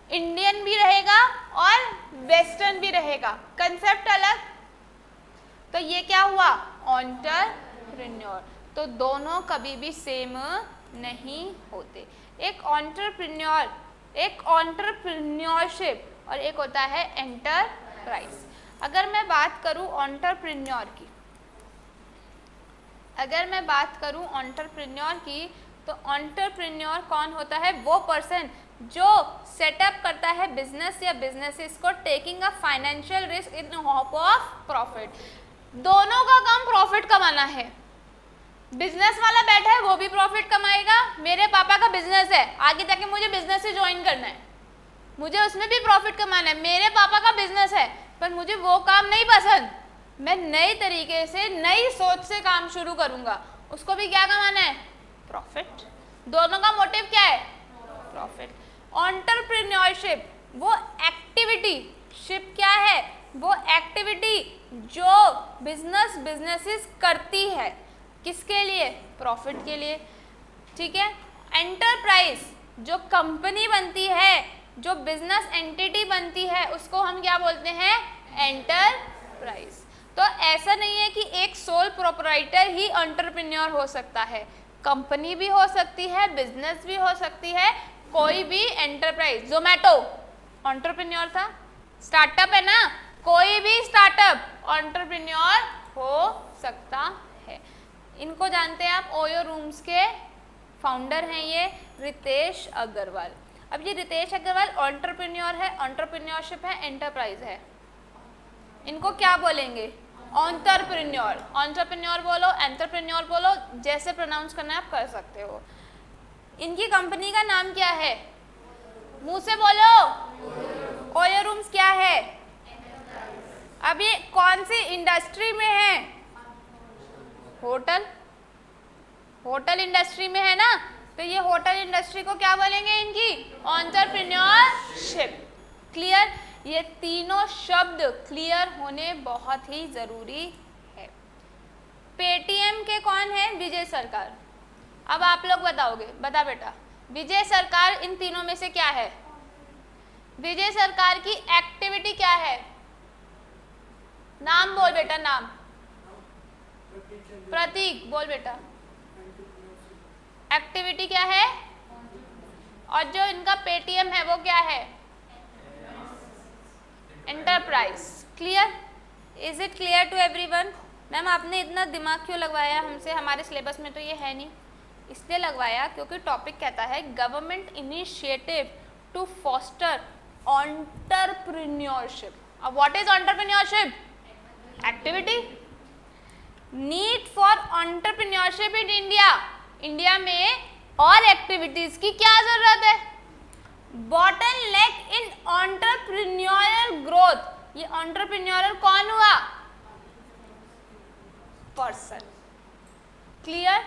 इंडियन भी रहेगा और वेस्टर्न भी रहेगा, कंसेप्ट अलग। तो ये क्या हुआ, एंटरप्रेन्योर। तो दोनों कभी भी सेम नहीं होते। एक एंटरप्रेन्योरशिप और एक होता है एंटरप्राइज। अगर मैं बात करूं एंटरप्रेन्योर की, तो एंटरप्रेन्योर कौन होता है, वो पर्सन जो सेटअप करता है बिजनेस या बिजनेसेस को, taking a financial risk in hope of profit. दोनों का काम प्रॉफिट कमाना है। बिजनेस वाला बैठा है वो भी प्रॉफिट कमाएगा, मेरे पापा का बिजनेस है, आगे जाके मुझे बिजनेस से ज्वाइन करना है, मुझे उसमें भी प्रॉफिट कमाना है। मेरे पापा का बिजनेस है पर मुझे वो काम नहीं पसंद, मैं नए तरीके से नई सोच से काम शुरू करूंगा, उसको भी क्या कमाना है, प्रॉफिट। दोनों का मोटिव क्या है, प्रॉफिट। एंटरप्रेन्योरशिप वो एक्टिविटी, शिप क्या है, वो एक्टिविटी जो बिजनेसेस करती है, किसके लिए, प्रॉफिट के लिए, ठीक है। एंटरप्राइज जो कंपनी बनती है, जो बिजनेस एंटिटी बनती है, उसको हम क्या बोलते हैं, एंटरप्राइज। तो ऐसा नहीं है कि एक सोल प्रोप्राइटर ही एंटरप्रेन्योर हो सकता है, कंपनी भी हो सकती है, बिजनेस भी हो सकती है, कोई भी एंटरप्राइज। जोमेटो एंटरप्रेन्योर था, स्टार्टअप है ना, कोई भी स्टार्टअप एंटरप्रेन्योर हो सकता है। इनको जानते हैं आप, ओयो रूम्स के फाउंडर हैं ये रितेश अग्रवाल। अब ये रितेश अग्रवाल एंटरप्रेन्योर है, एंटरप्रेन्योरशिप है, एंटरप्राइज है, इनको क्या बोलेंगे, एंटरप्रेन्योर। एंटरप्रेन्योर बोलो, एंटरप्रेन्योर बोलो, जैसे प्रोनाउंस करना है आप कर सकते हो। इनकी कंपनी का नाम क्या है, मुंह से बोलो, ओयो रूम्स क्या है। अब ये कौन सी इंडस्ट्री में है, होटल इंडस्ट्री में है ना, तो ये होटल इंडस्ट्री को क्या बोलेंगे, इनकी एंटरप्रेन्योरशिप। क्लियर, ये तीनों शब्द क्लियर होने बहुत ही जरूरी है। पेटीएम के कौन है, विजय सरकार। अब आप लोग बताओगे, बता बेटा, विजय सरकार इन तीनों में से क्या है, विजय सरकार की एक्टिविटी क्या है, नाम बोल बेटा, नाम, प्रतीक बोल बेटा, एक्टिविटी क्या है, और जो इनका पेटीएम है वो क्या है, enterprise. Clear, is it clear to everyone. Ma'am आपने इतना दिमाग क्यों लगवाया हमसे, हमारे सिलेबस में तो ये है नहीं, इसलिए लगवाया क्योंकि टॉपिक कहता है government initiative to foster entrepreneurship. अब what is entrepreneurship, activity. Need for entrepreneurship in India, India में और एक्टिविटीज की क्या जरूरत है, बॉटलनेक इन एंटरप्रेन्योरियल ग्रोथ। ये एंटरप्रेन्योरियल कौन हुआ, पर्सन। क्लियर,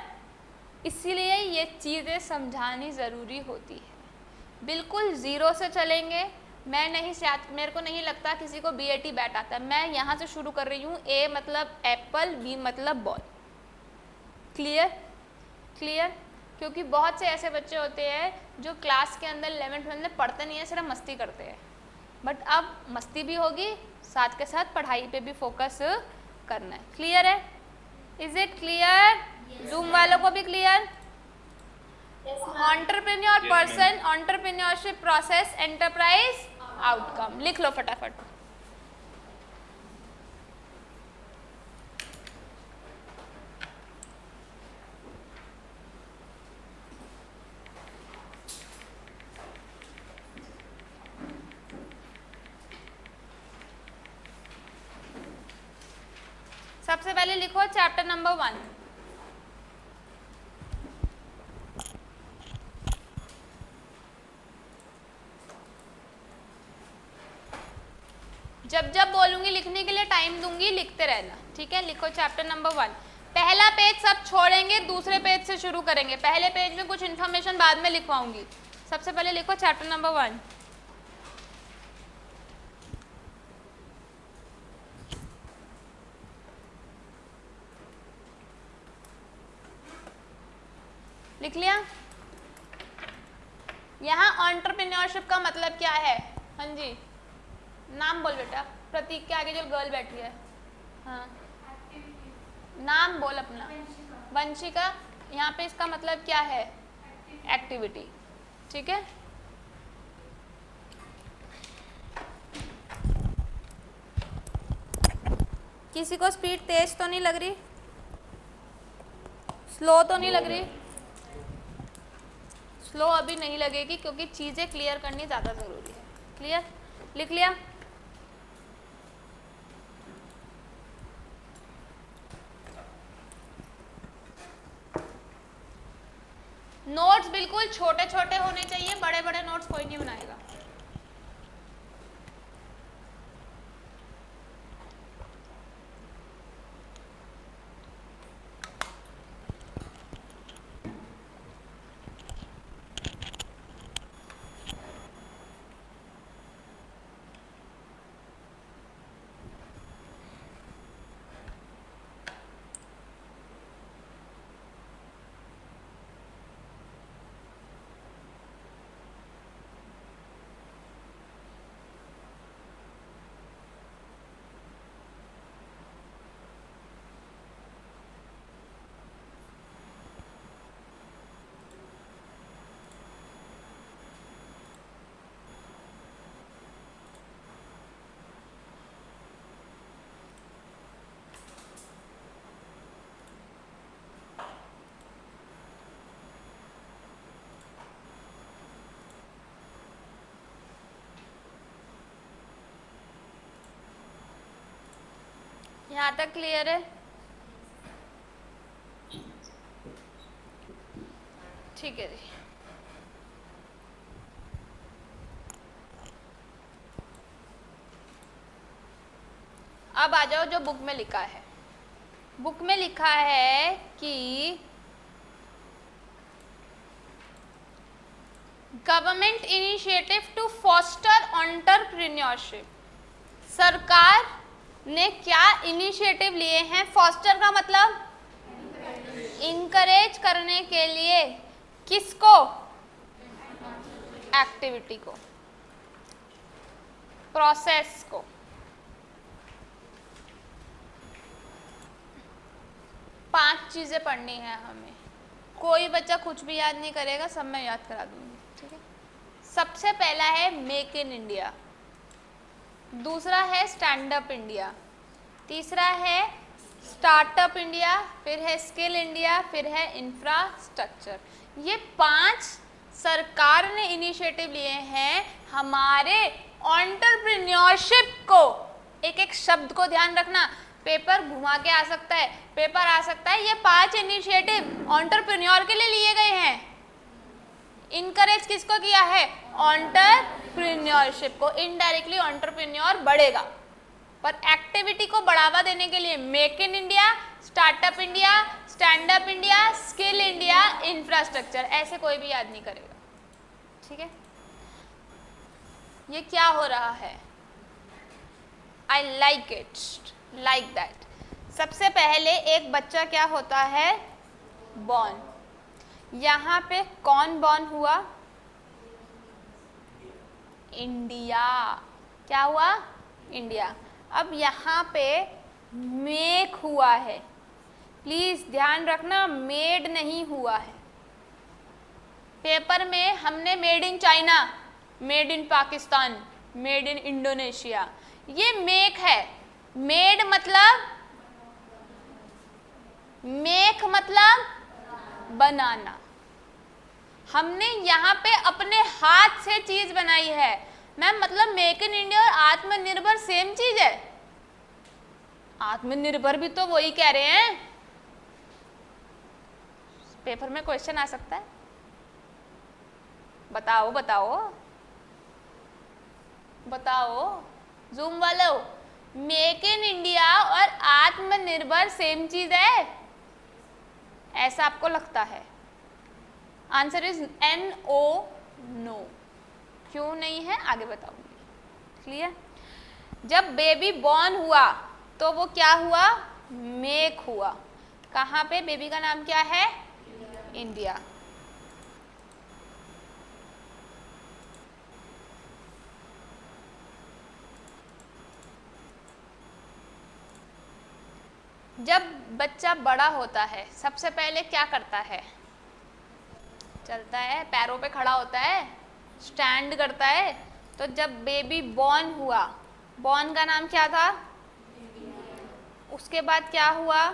इसीलिए ये चीजें समझानी जरूरी होती है। बिल्कुल जीरो से चलेंगे, मैं नहीं, मेरे को नहीं लगता किसी को BAT बैट आता है। मैं यहाँ से शुरू कर रही हूँ, A मतलब एप्पल, B मतलब बॉल। क्लियर, क्लियर, क्योंकि बहुत से ऐसे बच्चे होते हैं जो क्लास के अंदर 11th में पढ़ते नहीं है, सिर्फ मस्ती करते हैं। बट अब मस्ती भी होगी, साथ के साथ पढ़ाई पे भी फोकस करना है। क्लियर है, इज इट क्लियर, जूम वालों को भी clear. Entrepreneur person, entrepreneurship process, enterprise outcome. लिख लो फटाफट। सबसे पहले लिखो चैप्टर नंबर 1। जब जब बोलूंगी लिखने के लिए टाइम दूंगी, लिखते रहना, ठीक है। लिखो चैप्टर नंबर 1। पहला पेज सब छोड़ेंगे, दूसरे पेज से शुरू करेंगे। पहले पेज में कुछ इन्फॉर्मेशन बाद में लिखवाऊंगी, सबसे पहले लिखो चैप्टर नंबर 1। लिख लिया? यहाँ एंटरप्रेन्योरशिप का मतलब क्या है? हाँ जी, नाम बोल बेटा। प्रतीक के आगे जो गर्ल बैठी है, हाँ नाम बोल अपना। वंशिका। यहाँ पे इसका मतलब क्या है? एक्टिविटी। ठीक है, किसी को स्पीड तेज तो नहीं लग रही? स्लो तो नहीं लग रही? स्लो अभी नहीं लगेगी क्योंकि चीज़ें क्लियर करनी ज़्यादा ज़रूरी है। क्लियर? लिख लिया? नोट्स बिल्कुल छोटे छोटे होने चाहिए, बड़े बड़े नोट्स कोई नहीं बनाएगा। यहाँ तक क्लियर है? ठीक है जी। अब आ जाओ जो बुक में लिखा है। बुक में लिखा है कि government initiative to foster entrepreneurship. सरकार ने क्या इनिशिएटिव लिए हैं? फॉस्टर का मतलब इनकरेज करने के लिए। किसको? एक्टिविटी को, प्रोसेस को। पांच चीजें पढ़नी है हमें। कोई बच्चा कुछ भी याद नहीं करेगा, सब मैं याद करा दूंगी। ठीक है, सबसे पहला है मेक इन इंडिया, दूसरा है स्टैंड अप इंडिया, तीसरा है स्टार्टअप इंडिया, फिर है स्किल इंडिया, फिर है इंफ्रास्ट्रक्चर। ये 5 सरकार ने इनिशिएटिव लिए हैं हमारे एंटरप्रेन्योरशिप को। एक एक शब्द को ध्यान रखना, पेपर घुमा के आ सकता है, पेपर आ सकता है। ये 5 इनिशिएटिव एंटरप्रेन्योर के लिए लिए गए हैं। इनकरेज किसको किया है? एंटरप्रेन्योरशिप को। इनडायरेक्टली एंटरप्रेन्योर बढ़ेगा, पर एक्टिविटी को बढ़ावा देने के लिए make in India, startup India, stand up India, skill India, infrastructure. ऐसे कोई भी याद नहीं करेगा। ठीक है, ये क्या हो रहा है? I like it like that. सबसे पहले एक बच्चा क्या होता है? बॉर्न। यहाँ पे कौन बॉर्न हुआ? इंडिया। क्या हुआ? इंडिया। अब यहाँ पे मेक हुआ है, प्लीज ध्यान रखना, मेड नहीं हुआ है। पेपर में हमने made in China, made in Pakistan, made in Indonesia, ये मेक है। मेड मतलब, मेक मतलब बनाना। हमने यहाँ पे अपने हाथ से चीज बनाई है। मैम मतलब मेक इन इंडिया और आत्मनिर्भर सेम चीज है? आत्मनिर्भर भी तो वही कह रहे हैं। पेपर में क्वेश्चन आ सकता है, बताओ बताओ बताओ जूम वालों, मेक इन इंडिया और आत्मनिर्भर सेम चीज है? ऐसा आपको लगता है? Answer is NO, no. नहीं है आगे बताऊंगी। क्लियर? जब बेबी बॉर्न हुआ तो वो क्या हुआ? मेक हुआ। कहाँ पे? बेबी का नाम क्या है? इंडिया। जब बच्चा बड़ा होता है सबसे पहले क्या करता है? चलता है, पैरों पे खड़ा होता है, स्टैंड करता है। तो जब बेबी बॉर्न हुआ, बॉर्न का नाम क्या था? उसके बाद क्या हुआ?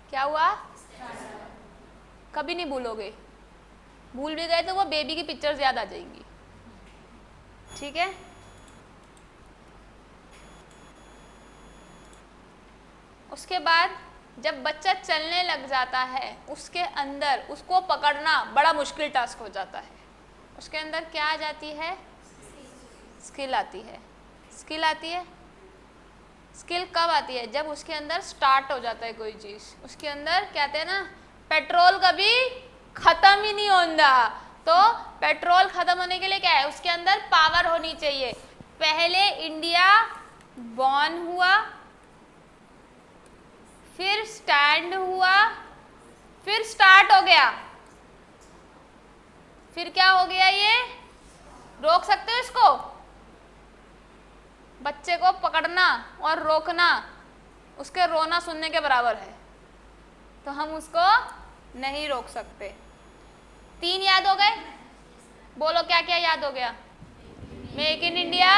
क्या हुआ? कभी नहीं भूलोगे, भूल भी गए तो वो बेबी की पिक्चर्स याद आ जाएंगी। ठीक है? उसके बाद जब बच्चा चलने लग जाता है उसके अंदर उसको पकड़ना बड़ा मुश्किल टास्क हो जाता है। उसके अंदर क्या आ जाती है? स्किल आती है। स्किल आती है। स्किल कब आती है? जब उसके अंदर स्टार्ट हो जाता है कोई चीज़। उसके अंदर कहते हैं ना, पेट्रोल कभी ख़त्म ही नहीं होता। तो पेट्रोल ख़त्म होने के लिए क्या है? उसके अंदर पावर होनी चाहिए। पहले इंडिया बॉर्न हुआ, फिर स्टैंड हुआ, फिर स्टार्ट हो गया, फिर क्या हो गया? ये रोक सकते हो इसको? बच्चे को पकड़ना और रोकना उसके रोना सुनने के बराबर है, तो हम उसको नहीं रोक सकते। 3 याद हो गए? बोलो क्या क्या याद हो गया? Make in India,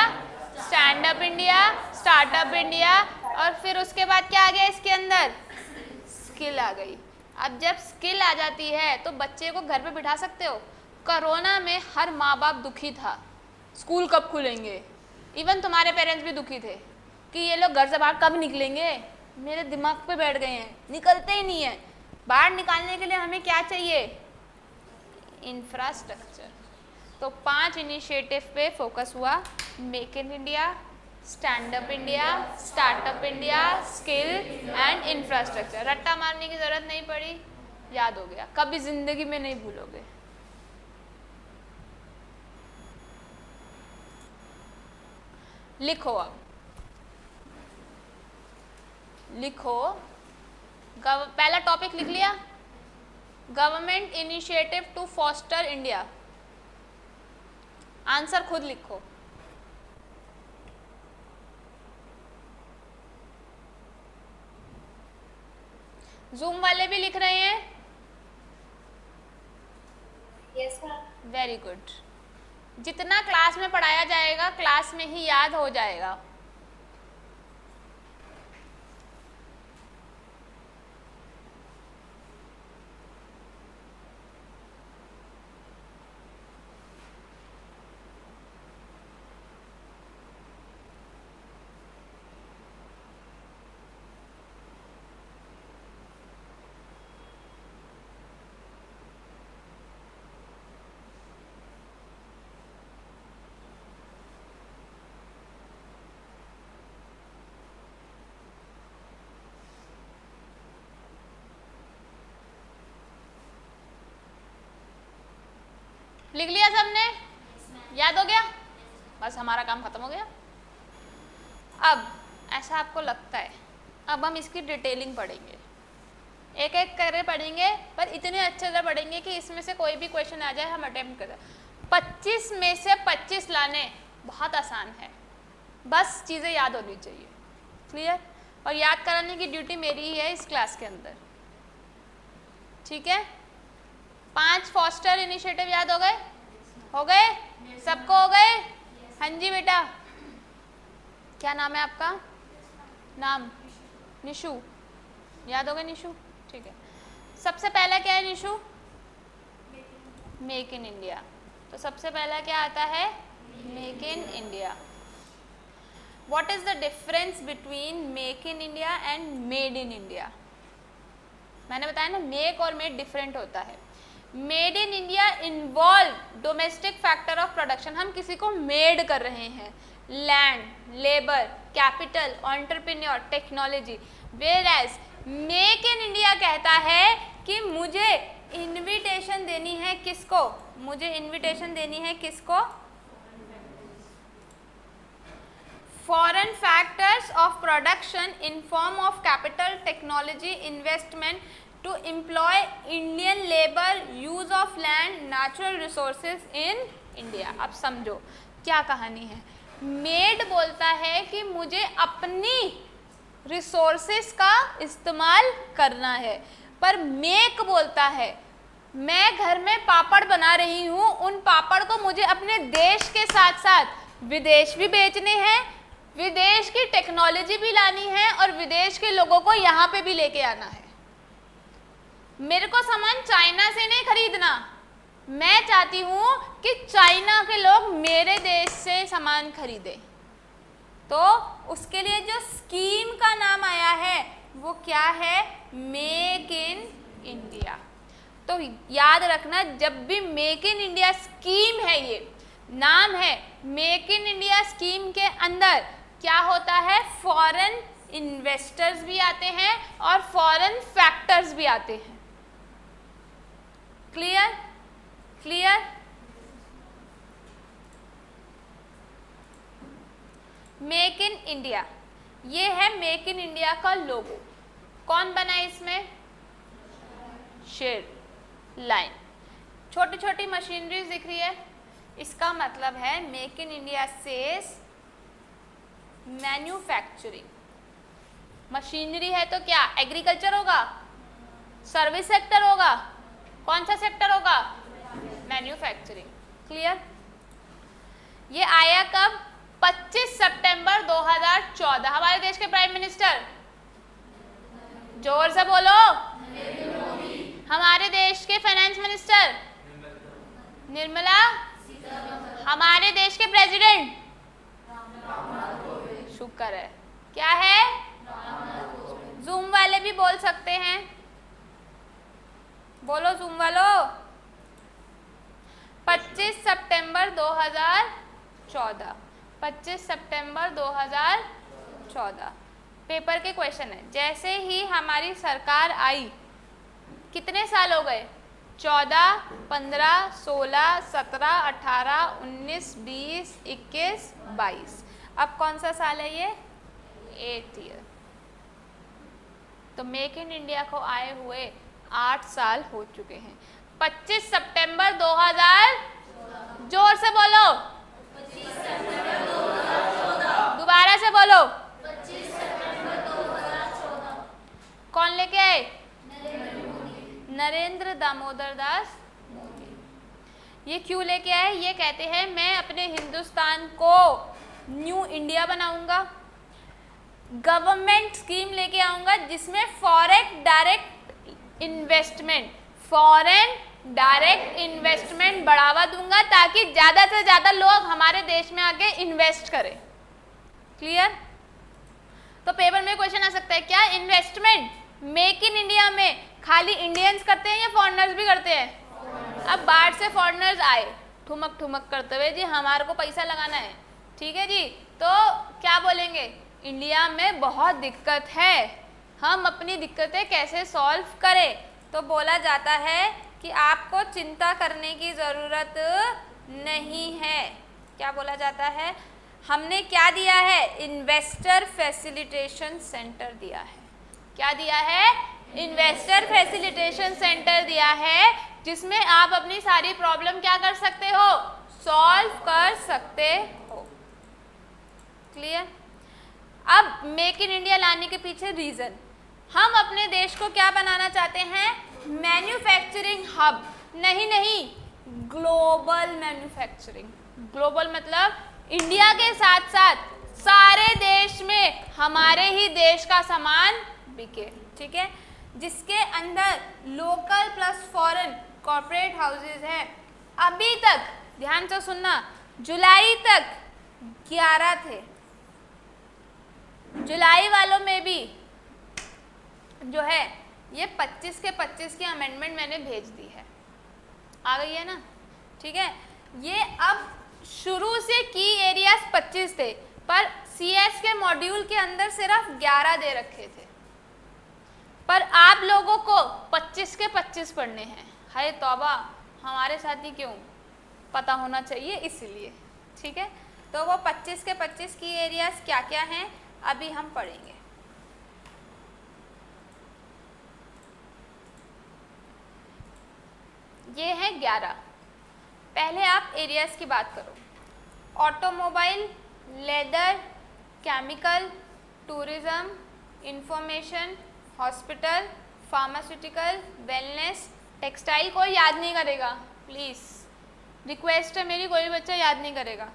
stand up India, startup India, और फिर उसके बाद क्या आ गया इसके अंदर? स्किल आ गई। अब जब स्किल आ जाती है तो बच्चे को घर पे बिठा सकते हो। कोरोना में हर माँ बाप दुखी था, स्कूल कब खुलेंगे। इवन तुम्हारे पेरेंट्स भी दुखी थे कि ये लोग घर से बाहर कब निकलेंगे। मेरे दिमाग पे बैठ गए हैं, निकलते ही नहीं है। बाहर निकालने के लिए हमें क्या चाहिए? इंफ्रास्ट्रक्चर। तो 5 इनिशिएटिव पे फोकस हुआ। Make in India, stand up India, startup India, skill and infrastructure. रट्टा मारने की ज़रूरत नहीं पड़ी, याद हो गया, कभी ज़िंदगी में नहीं भूलोगे। लिखो अब, लिखो। पहला टॉपिक लिख लिया, government initiative to foster India. Answer खुद लिखो। जूम वाले भी लिख रहे हैं? Yes ma'am. Very good. जितना क्लास में पढ़ाया जाएगा क्लास में ही याद हो जाएगा। लिख लिया सबने? याद हो गया? बस हमारा काम खत्म हो गया। अब ऐसा आपको लगता है, अब हम इसकी डिटेलिंग पढ़ेंगे, एक एक करके पढ़ेंगे, पर इतने अच्छे से पढ़ेंगे कि इसमें से कोई भी क्वेश्चन आ जाए हम अटेम्प्ट करें। 25 में से 25 लाने बहुत आसान है, बस चीज़ें याद होनी चाहिए। क्लियर? और याद कराने की ड्यूटी मेरी ही है इस क्लास के अंदर। ठीक है? 5 फॉस्टर इनिशिएटिव याद हो गए? हो गए? सबको हो गए? हाँ जी बेटा, क्या नाम है आपका? नाम? निशु। याद हो गए निशु? ठीक है। सबसे पहला क्या है निशु? Make in India. तो सबसे पहला क्या आता है? Make in India. What is the difference between make in India and made in India? मैंने बताया ना, मेक और मेड डिफरेंट होता है। Made in India involve domestic factor of production. हम किसी को मेड कर रहे हैं, land, labour, capital, entrepreneur, technology. Whereas make in India कहता है कि मुझे इन्विटेशन इनविटेशन देनी है किसको? मुझे इनविटेशन देनी है किसको? Foreign factors of production in form of capital, technology, investment to employ Indian labour, use of land, natural resources in India. अब समझो क्या कहानी है। मेड बोलता है कि मुझे अपनी रिसोर्सेज का इस्तेमाल करना है, पर मेक बोलता है मैं घर में पापड़ बना रही हूँ, उन पापड़ को मुझे अपने देश के साथ साथ विदेश भी बेचने हैं, विदेश की टेक्नोलॉजी भी लानी है और विदेश के लोगों को यहाँ पे भी लेके आना है। मेरे को सामान चाइना से नहीं खरीदना, मैं चाहती हूँ कि चाइना के लोग मेरे देश से सामान खरीदें। तो उसके लिए जो स्कीम का नाम आया है वो क्या है? Make in India. तो याद रखना, जब भी मेक इन इंडिया स्कीम है, ये नाम है मेक इन इंडिया स्कीम के अंदर क्या होता है? फॉरेन इन्वेस्टर्स भी आते हैं और फॉरेन फैक्टर्स भी आते हैं। Clear? Clear? Make in India, ये है मेक इन इंडिया का लोगो। कौन बना है इसमें? शेर लाइन, छोटी छोटी मशीनरीज दिख रही है, इसका मतलब है make in India says manufacturing. Machinery है तो क्या एग्रीकल्चर होगा, सर्विस सेक्टर होगा, कौन सा सेक्टर होगा? मैन्युफैक्चरिंग। क्लियर? ये आया कब? 25 सितंबर 2014। हमारे देश के प्राइम मिनिस्टर, जोर से बोलो, हमारे देश के फाइनेंस मिनिस्टर निर्मला, हमारे देश के प्रेसिडेंट शुक्र है, क्या है? जूम वाले भी बोल सकते हैं, बोलो जूम वालों। 25 सितंबर 2014, 25 सितंबर 2014 पेपर के क्वेश्चन है। जैसे ही हमारी सरकार आई, कितने साल हो गए? 14, 15, 16, 17, 18, 19, 20, 21, 22। अब कौन सा साल है ये? 8th year. तो मेक इन इंडिया को आए हुए 8 साल हो चुके हैं। 25 सितंबर 2000, जोर से बोलो, दोबारा से बोलो, 25 सितंबर 2014। कौन लेके आए? नरेंद्र दामोदर दास मोदी। ये क्यों लेके आए? ये कहते हैं मैं अपने हिंदुस्तान को न्यू इंडिया बनाऊंगा, गवर्नमेंट स्कीम लेके आऊंगा जिसमें फॉरेन डायरेक्ट इन्वेस्टमेंट बढ़ावा दूंगा ताकि ज़्यादा से ज़्यादा लोग हमारे देश में आके इन्वेस्ट करें। क्लियर? तो पेपर में क्वेश्चन आ सकता है, क्या इन्वेस्टमेंट मेक इन इंडिया में खाली इंडियंस करते हैं या फॉरेनर्स भी करते हैं? अब बाहर से फॉरेनर्स आए ठुमक ठुमक करते हुए, जी हमारे को पैसा लगाना है, ठीक है जी, तो क्या बोलेंगे? इंडिया में बहुत दिक्कत है, हम अपनी दिक्कतें कैसे सॉल्व करें? तो बोला जाता है कि आपको चिंता करने की ज़रूरत नहीं है। क्या बोला जाता है? हमने क्या दिया है? इन्वेस्टर फैसिलिटेशन सेंटर दिया है। क्या दिया है? इन्वेस्टर फैसिलिटेशन सेंटर दिया है, जिसमें आप अपनी सारी प्रॉब्लम क्या कर सकते हो? सॉल्व कर सकते हो। क्लियर? अब मेक इन इंडिया लाने के पीछे रीज़न, हम अपने देश को क्या बनाना चाहते हैं? Manufacturing hub. नहीं, ग्लोबल मैन्युफैक्चरिंग। ग्लोबल मतलब इंडिया के साथ साथ सारे देश में हमारे ही देश का सामान बिके, ठीक है, जिसके अंदर local plus foreign corporate houses हैं। अभी तक ध्यान से सुनना, जुलाई तक 11 थे, जुलाई वालों में भी जो है ये 25 के 25 की अमेंडमेंट मैंने भेज दी है, आ गई है ना, ठीक है। ये अब शुरू से की एरियाज 25 थे, पर CS के मॉड्यूल के अंदर सिर्फ 11 दे रखे थे, पर आप लोगों को 25 के 25 पढ़ने हैं। हाय तौबा, हमारे साथ ही क्यों, पता होना चाहिए इसलिए। ठीक है, तो वो 25 के 25 की एरियाज क्या क्या हैं अभी हम पढ़ेंगे। ये है 11। पहले आप एरियाज की बात करो। Automobile, leather, chemical, tourism, information, hospital, pharmaceutical, wellness, textile. कोई याद नहीं करेगा प्लीज़, रिक्वेस्ट है मेरी, कोई बच्चा याद नहीं करेगा।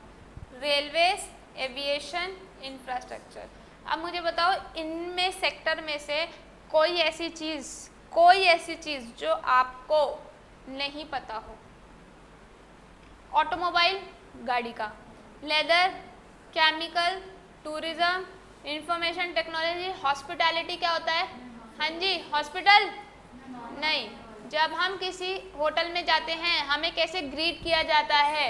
Railways, aviation, infrastructure. अब मुझे बताओ इनमें सेक्टर में से कोई ऐसी चीज़ जो आपको नहीं पता हो। ऑटोमोबाइल, गाड़ी का। Leather, chemical, tourism, information technology, hospitality क्या होता है? हाँ जी, हॉस्पिटल नहीं। जब हम किसी होटल में जाते हैं हमें कैसे ग्रीट किया जाता है?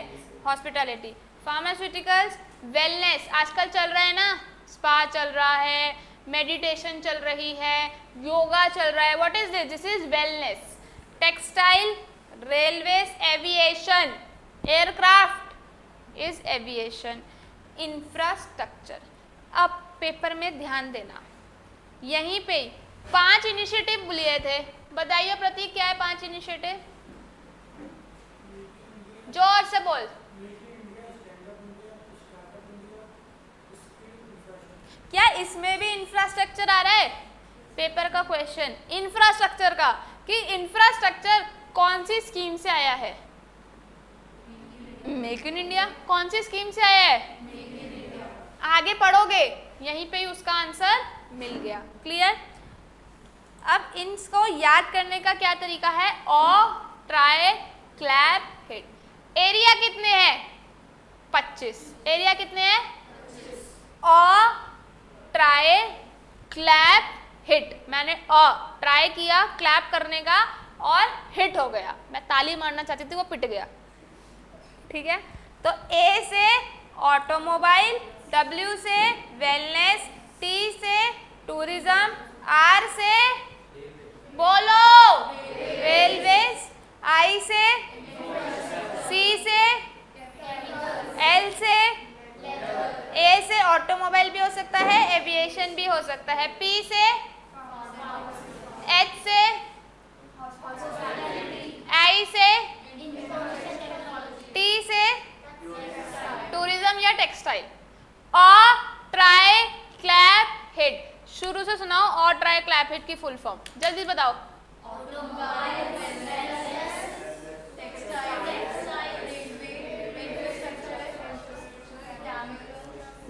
हॉस्पिटैलिटी। फार्मास्यूटिकल्स, वेलनेस, आजकल चल रहा है ना, स्पा चल रहा है, मेडिटेशन चल रही है, योगा चल रहा है। What is this? This is wellness. Textile, railways, aviation, aircraft is aviation. Infrastructure. अब पेपर में ध्यान देना, यहीं पे 5 इनिशिएटिव लिए थे। बताइए प्रतीक, क्या है 5 इनिशिएटिव? जोर से बोल। क्या इसमें भी इंफ्रास्ट्रक्चर आ रहा है? पेपर का क्वेश्चन इंफ्रास्ट्रक्चर का, कि इंफ्रास्ट्रक्चर कौन सी स्कीम से आया है? Make in India. कौन सी स्कीम से आया है? आगे पढ़ोगे यहीं पे ही उसका आंसर मिल गया। क्लियर? अब इसको याद करने का क्या तरीका है? ऑ, ट्राई, क्लैप, हिट। एरिया कितने हैं? 25। एरिया कितने हैं? ऑ, ट्राई, क्लैप, हिट। मैंने ऑ ट्राई किया क्लैप करने का और हिट हो गया। मैं ताली मारना चाहती थी, वो पिट गया। ठीक है, तो ए से ऑटोमोबाइल, डब्ल्यू से वेलनेस, टी से टूरिज्म, आर से बोलो रेलवेज, आई से, सी से, एल से, ए से ऑटोमोबाइल भी हो सकता है, एविएशन भी हो सकता है, पी से, एच से, आई से, टी से टूरिज्म या टेक्सटाइल। ऑ, ट्राई, क्लैप, हिट। शुरू से सुनाओ और ट्राई क्लैप हिट की फुल फॉर्म, जल्दी बताओ।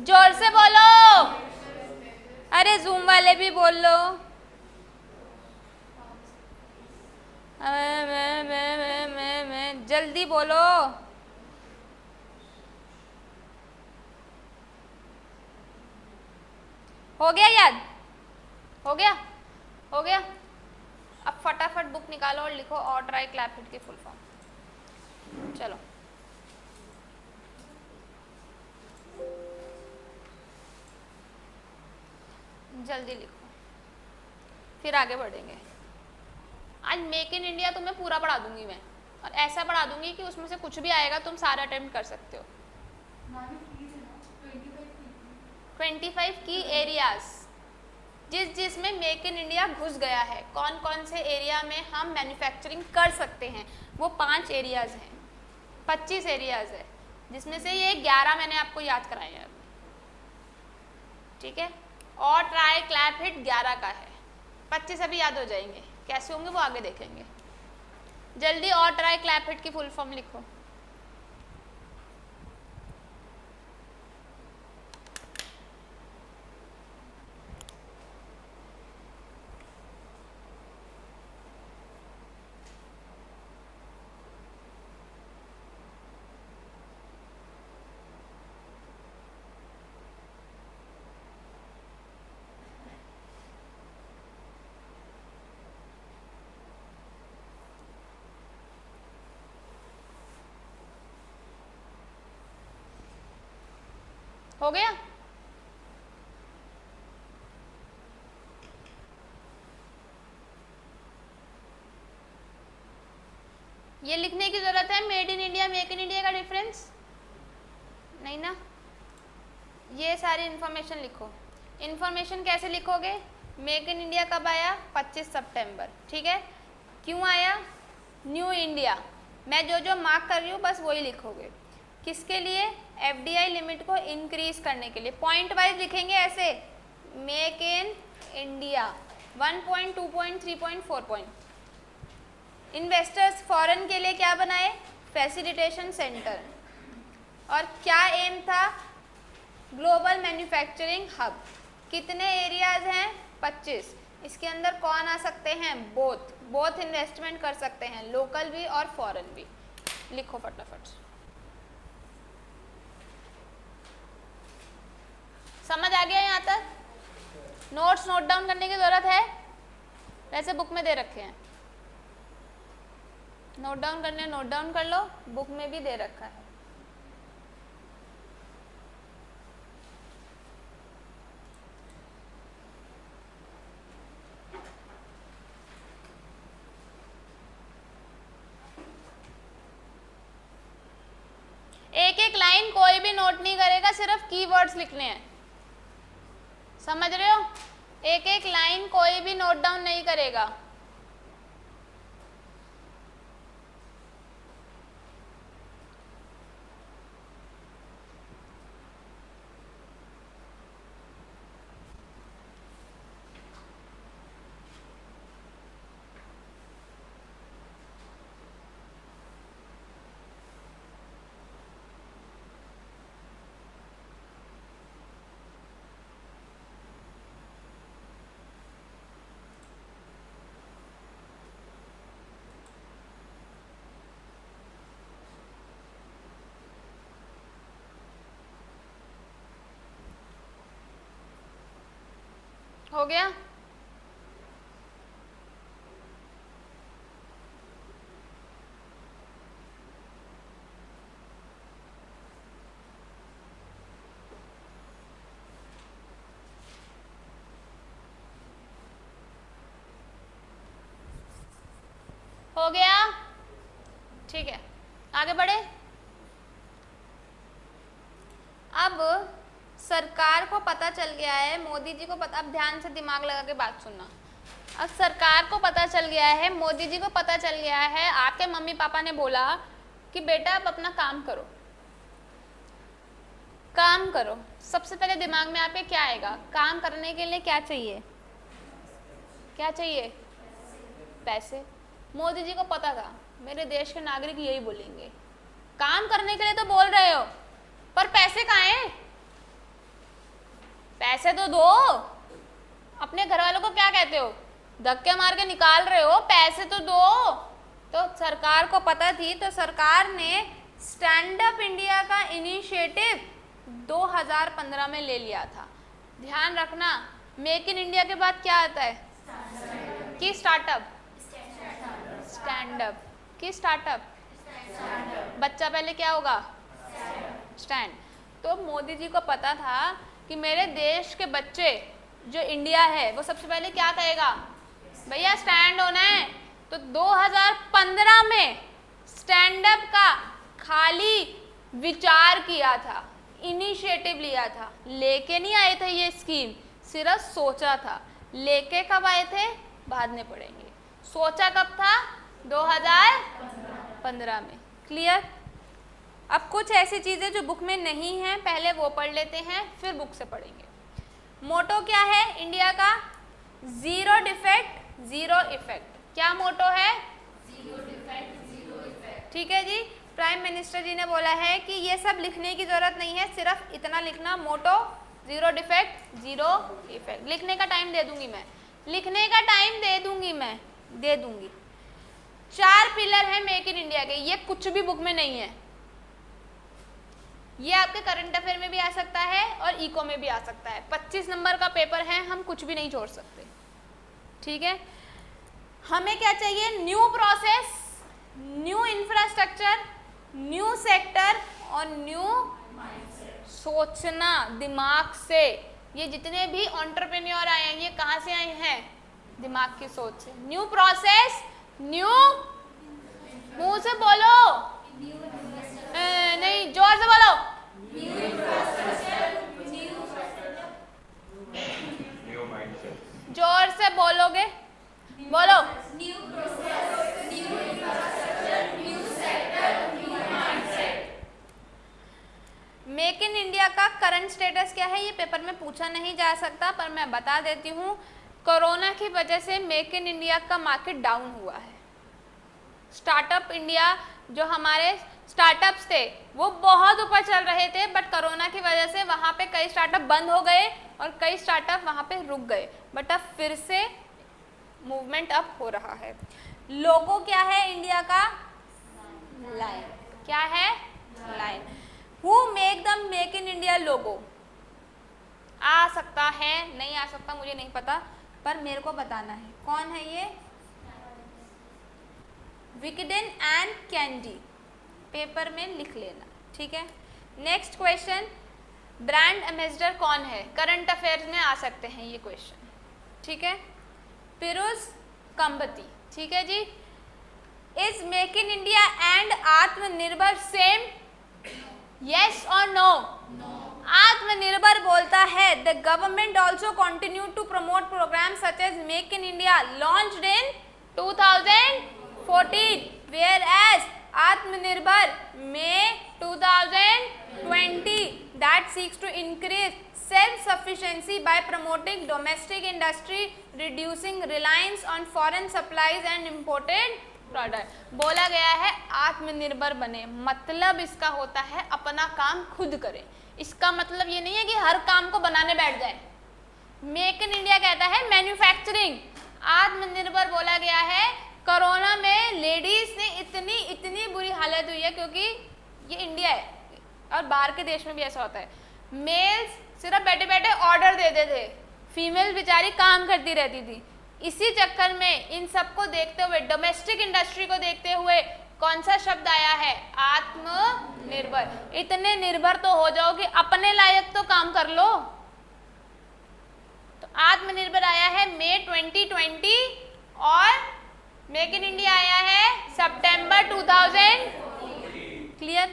जोर से बोलो, अरे जूम वाले भी बोल लो। मैं जल्दी बोलो। हो गया याद? हो गया? हो गया? अब फटाफट बुक निकालो और लिखो और ट्राई क्लैप हिट की फुल फॉर्म। चलो जल्दी लिखो, फिर आगे बढ़ेंगे। आज मेक इन इंडिया तुम्हें पूरा पढ़ा दूंगी मैं, और ऐसा पढ़ा दूंगी कि उसमें से कुछ भी आएगा तुम सारा अटेम्प्ट कर सकते हो। 25 की एरियाज जिसमें मेक इन इंडिया घुस गया है, कौन कौन से एरिया में हम मैन्युफैक्चरिंग कर सकते हैं, वो 5 एरियाज हैं। 25 एरियाज है, जिसमें से ये 11 मैंने आपको याद कराए हैं। ठीक है, और ट्राई क्लैप हिट 11 का है, 25 अभी याद हो जाएंगे। कैसे होंगे वो आगे देखेंगे। जल्दी और ट्राई क्लैप हिट की फुल फॉर्म लिखो। हो गया? ये लिखने की जरूरत है made in India make in India का डिफरेंस? नहीं ना। ये सारी इंफॉर्मेशन लिखो। इंफॉर्मेशन कैसे लिखोगे? मेक इन इंडिया कब आया? 25 सितंबर, ठीक है। क्यों आया? New India. मैं जो जो मार्क कर रही हूँ बस वही लिखोगे। किसके लिए? एफडीआई लिमिट को इंक्रीज करने के लिए। पॉइंट वाइज लिखेंगे ऐसे, make in India 1 point 2 point 3 point 4 point. Investors foreign के लिए क्या बनाए? Facilitation centre. और क्या एम था? Global manufacturing hub. कितने एरियाज हैं? 25। इसके अंदर कौन आ सकते हैं? बोथ इन्वेस्टमेंट कर सकते हैं, लोकल भी और फॉरेन भी। लिखो फटाफट। समझ आ गया यहाँ तक? नोट्स नोट डाउन करने की जरूरत है? वैसे बुक में दे रखे हैं, नोट डाउन करने नोट डाउन कर लो, बुक में भी दे रखा है। एक एक लाइन कोई भी नोट नहीं करेगा, सिर्फ कीवर्ड्स लिखने हैं, समझ रहे हो? एक एक लाइन कोई भी नोट डाउन नहीं करेगा। हो गया? हो गया? ठीक है, आगे बढ़े। अब सरकार को पता चल गया है, मोदी जी को पता, अब ध्यान से दिमाग लगा के बात सुनना। अब सरकार को पता चल गया है, मोदी जी को पता चल गया है, आपके मम्मी पापा ने बोला कि बेटा अब अपना काम करो, काम करो। सबसे पहले दिमाग में आपके क्या आएगा? काम करने के लिए क्या चाहिए? क्या चाहिए? पैसे। मोदी जी को पता था मेरे देश के नागरिक यही बोलेंगे, काम करने के लिए तो बोल रहे हो पर पैसे कहाँ हैं? पैसे तो दो। अपने घर वालों को क्या कहते हो? धक्के मार के निकाल रहे हो, पैसे तो दो। तो सरकार को पता थी, तो सरकार ने स्टैंड अप इंडिया का इनिशिएटिव 2015 में ले लिया था। ध्यान रखना, मेक इन इंडिया के बाद क्या आता है? की स्टार्टअप, स्टैंड अप। की स्टार्टअप, बच्चा पहले क्या होगा? स्टैंड। तो मोदी जी को पता था कि मेरे देश के बच्चे जो इंडिया है वो सबसे पहले क्या कहेगा? भैया स्टैंड होना है। तो 2015 में स्टैंड अप का खाली विचार किया था, इनिशिएटिव लिया था, लेके नहीं आए थे ये स्कीम, सिर्फ सोचा था। लेके कब आए थे? बाद में पढ़ेंगे। सोचा कब था? 2015 में। क्लियर? अब कुछ ऐसी चीज़ें जो बुक में नहीं हैं पहले वो पढ़ लेते हैं, फिर बुक से पढ़ेंगे। मोटो क्या है इंडिया का? Zero defect zero effect. क्या मोटो है? Zero defect zero effect. ठीक है जी। प्राइम मिनिस्टर जी ने बोला है कि ये सब लिखने की ज़रूरत नहीं है, सिर्फ इतना लिखना, मोटो जीरो डिफेक्ट जीरो इफेक्ट। लिखने का टाइम दे दूंगी मैं, लिखने का टाइम दे दूंगी मैं, दे दूंगी। 4 पिलर है मेक इन इंडिया के, ये कुछ भी बुक में नहीं है। ये आपके करंट अफेयर में भी आ सकता है और इको में भी आ सकता है। 25 नंबर का पेपर है, हम कुछ भी नहीं छोड़ सकते। ठीक है, हमें क्या चाहिए? New process, new infrastructure, new sector और न्यू सोचना दिमाग से। ये जितने भी एंटरप्रेन्योर आए हैं ये कहाँ से आए हैं? दिमाग की सोच से। न्यू प्रोसेस, न्यू मुंह से बोलो, नहीं जोर से बोलो। New mindset. जोर से बोलोगे, बोलो। मेक इन इंडिया का करंट स्टेटस क्या है, ये पेपर में पूछा नहीं जा सकता, पर मैं बता देती हूँ। कोरोना की वजह से मेक इन इंडिया का मार्केट डाउन हुआ है। स्टार्टअप इंडिया, जो हमारे स्टार्टअप्स थे वो बहुत ऊपर चल रहे थे, बट कोरोना की वजह से वहाँ पे कई स्टार्टअप बंद हो गए और कई स्टार्टअप वहाँ पे रुक गए, बट अब फिर से मूवमेंट अप हो रहा है। लोगो क्या है इंडिया का? लाइन। क्या है? Line. Who make the make in India logo? आ सकता है, नहीं आ सकता मुझे नहीं पता, पर मेरे को बताना है कौन है ये। विकडेन एंड कैंडी, पेपर में लिख लेना, ठीक है। नेक्स्ट क्वेश्चन, ब्रांड एम्बेसडर कौन है? करंट अफेयर्स में आ सकते हैं ये क्वेश्चन, ठीक है। फिरोज कंबती, ठीक है जी। Is make in India and Atmanirbhar same? Yes और नो? आत्मनिर्भर बोलता है the government also continue to promote programme such as make in India launched in 2014, where as Atmanirbhar May 2020 that seeks to increase self-sufficiency by promoting domestic industry, reducing reliance on foreign supplies and imported product. बोला गया है आत्मनिर्भर बने, मतलब इसका होता है अपना काम खुद करें। इसका मतलब ये नहीं है कि हर काम को बनाने बैठ जाए। मेक इन इंडिया कहता है मैन्युफैक्चरिंग। आत्मनिर्भर बोला गया है, कोरोना में लेडीज ने इतनी बुरी हालत हुई है, क्योंकि ये इंडिया है और बाहर के देश में भी ऐसा होता है। मेल्स सिर्फ बैठे बैठे ऑर्डर देते थे, फीमेल बेचारी काम करती रहती थी। इसी चक्कर में इन सबको देखते हुए, डोमेस्टिक इंडस्ट्री को देखते हुए कौन सा शब्द आया है? आत्मनिर्भर। इतने निर्भर तो हो जाओ कि अपने लायक तो काम कर लो। तो आत्मनिर्भर आया है मई 2020 और मेक इन इंडिया आया है सितंबर 2000। क्लियर?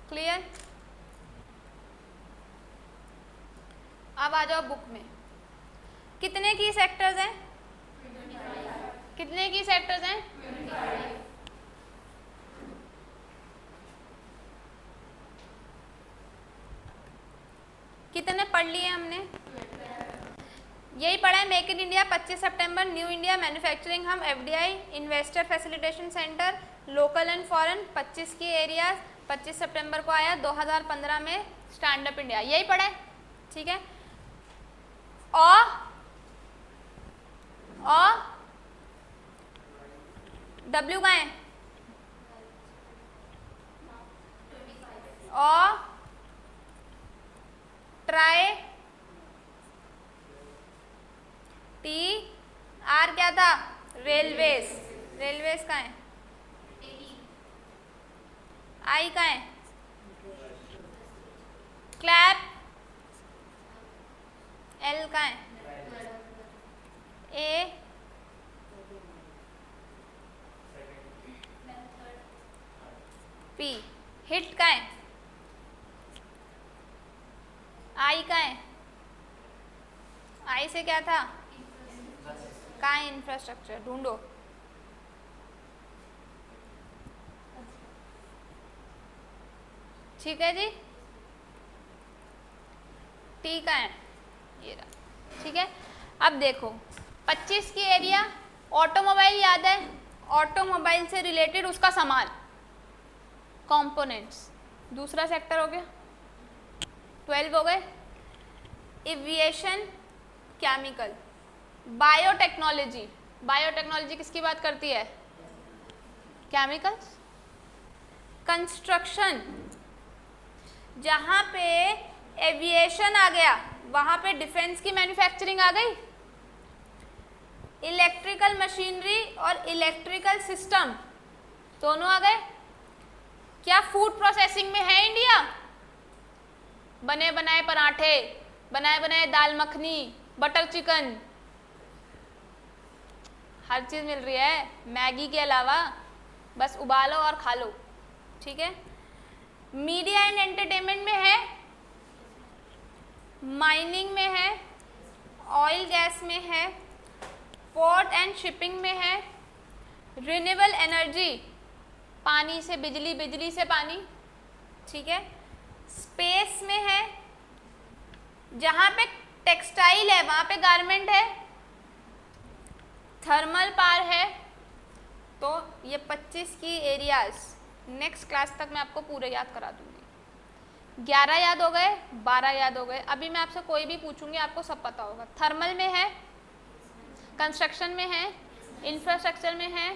क्लियर? अब आ जाओ बुक में। कितने की सेक्टर्स हैं? कितने की सेक्टर्स हैं? 25। कितने पढ़ लिए हमने? यही पढ़ा है मेक इन इंडिया 25 सितंबर, न्यू इंडिया मैन्युफैक्चरिंग हम, FDI investor facilitation centre, local and foreign 25 की एरियाज 25 सितंबर को आया, 2015 में स्टैंड अप इंडिया। यही पढ़ा है, ठीक है। और डब्ल्यू का है और ट्राई टी आर क्या था? रेलवेज। रेलवेज का है। आई का है क्लैप, एल का है ए, पी, हिट का है, आई का है, आई से क्या था? का है इंफ्रास्ट्रक्चर। ढूंढो। ठीक है जी। टी का है ये रहा, ठीक है। अब देखो 25 की एरिया, ऑटोमोबाइल याद है? ऑटोमोबाइल से रिलेटेड उसका सामान, कंपोनेंट्स, दूसरा सेक्टर हो गया। 12 हो गए। Aviation, chemical, biotechnology. बायोटेक्नोलॉजी किसकी बात करती है? केमिकल्स। कंस्ट्रक्शन, जहाँ पे एविएशन आ गया वहाँ पे डिफेंस की मैन्युफैक्चरिंग आ गई। इलेक्ट्रिकल मशीनरी और इलेक्ट्रिकल सिस्टम दोनों आ गए। क्या फूड प्रोसेसिंग में है इंडिया? बने बनाए पराठे, बनाए बनाए दाल मखनी, बटर चिकन, हर चीज़ मिल रही है मैगी के अलावा। बस उबालो और खा लो, ठीक है। मीडिया एंड एंटरटेनमेंट में है, माइनिंग में है, ऑयल गैस में है, पोर्ट एंड शिपिंग में है, रिन्यूएबल एनर्जी पानी से बिजली, बिजली से पानी, ठीक है। स्पेस में है, जहाँ पे टेक्सटाइल है वहाँ पे गारमेंट है, थर्मल पावर है। तो ये 25 की एरियाज नेक्स्ट क्लास तक मैं आपको पूरे याद करा दूंगी। 11 याद हो गए, 12 याद हो गए। अभी मैं आपसे कोई भी पूछूंगी आपको सब पता होगा। थर्मल में है, कंस्ट्रक्शन में है, इंफ्रास्ट्रक्चर में है,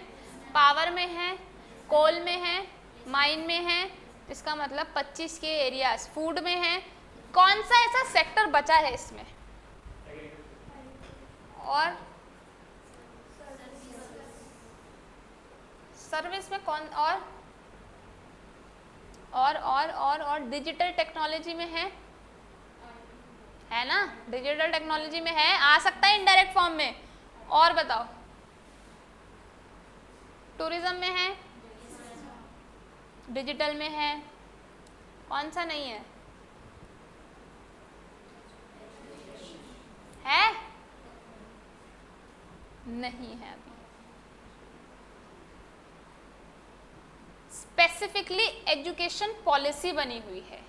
पावर में है, कोल में है, माइन में है। इसका मतलब 25 के एरियाज। फूड में है, कौन सा ऐसा सेक्टर बचा है इसमें? और सर्विस में कौन? और डिजिटल टेक्नोलॉजी में है ना? डिजिटल टेक्नोलॉजी में है, आ सकता है इनडायरेक्ट फॉर्म में। और बताओ, टूरिज्म में है, डिजिटल में है, कौन सा नहीं है? है? नहीं है अभी। स्पेसिफिकली एजुकेशन पॉलिसी बनी हुई है।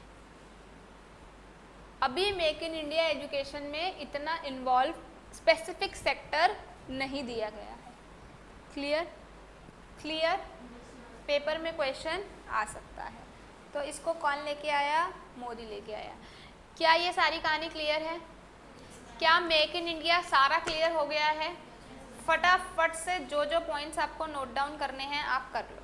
अभी मेक इन इंडिया एजुकेशन में इतना इन्वॉल्व स्पेसिफिक सेक्टर नहीं दिया गया है। क्लियर? क्लियर? पेपर में क्वेश्चन आ सकता है। तो इसको कौन लेके आया? मोदी लेके आया। क्या ये सारी कहानी क्लियर है? क्या मेक इन इंडिया सारा क्लियर हो गया है? फटाफट से जो जो पॉइंट्स आपको नोट डाउन करने हैं आप कर लो।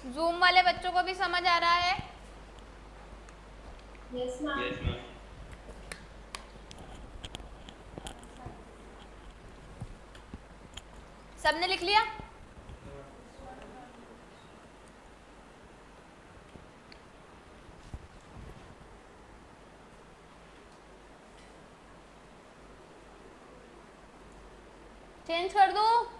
जूम वाले बच्चों को भी समझ आ रहा है? Yes, ma'am. Yes, ma'am. सबने लिख लिया? चेंज कर दूं?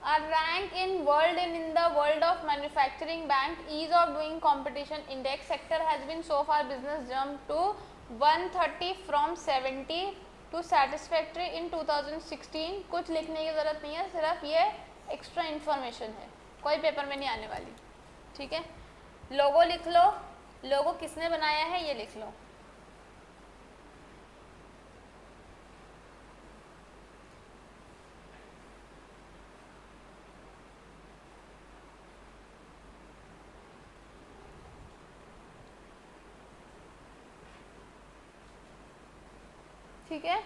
A rank in world and in the world of manufacturing bank ease of doing competition index sector has been so far business jumped to 130 from 70 to satisfactory in 2016। कुछ लिखने की ज़रूरत नहीं है, सिर्फ ये एक्स्ट्रा इन्फॉर्मेशन है, कोई पेपर में नहीं आने वाली। ठीक है, लोगो लिख लो, लोगो किसने बनाया है ये लिख लो। ठीक है,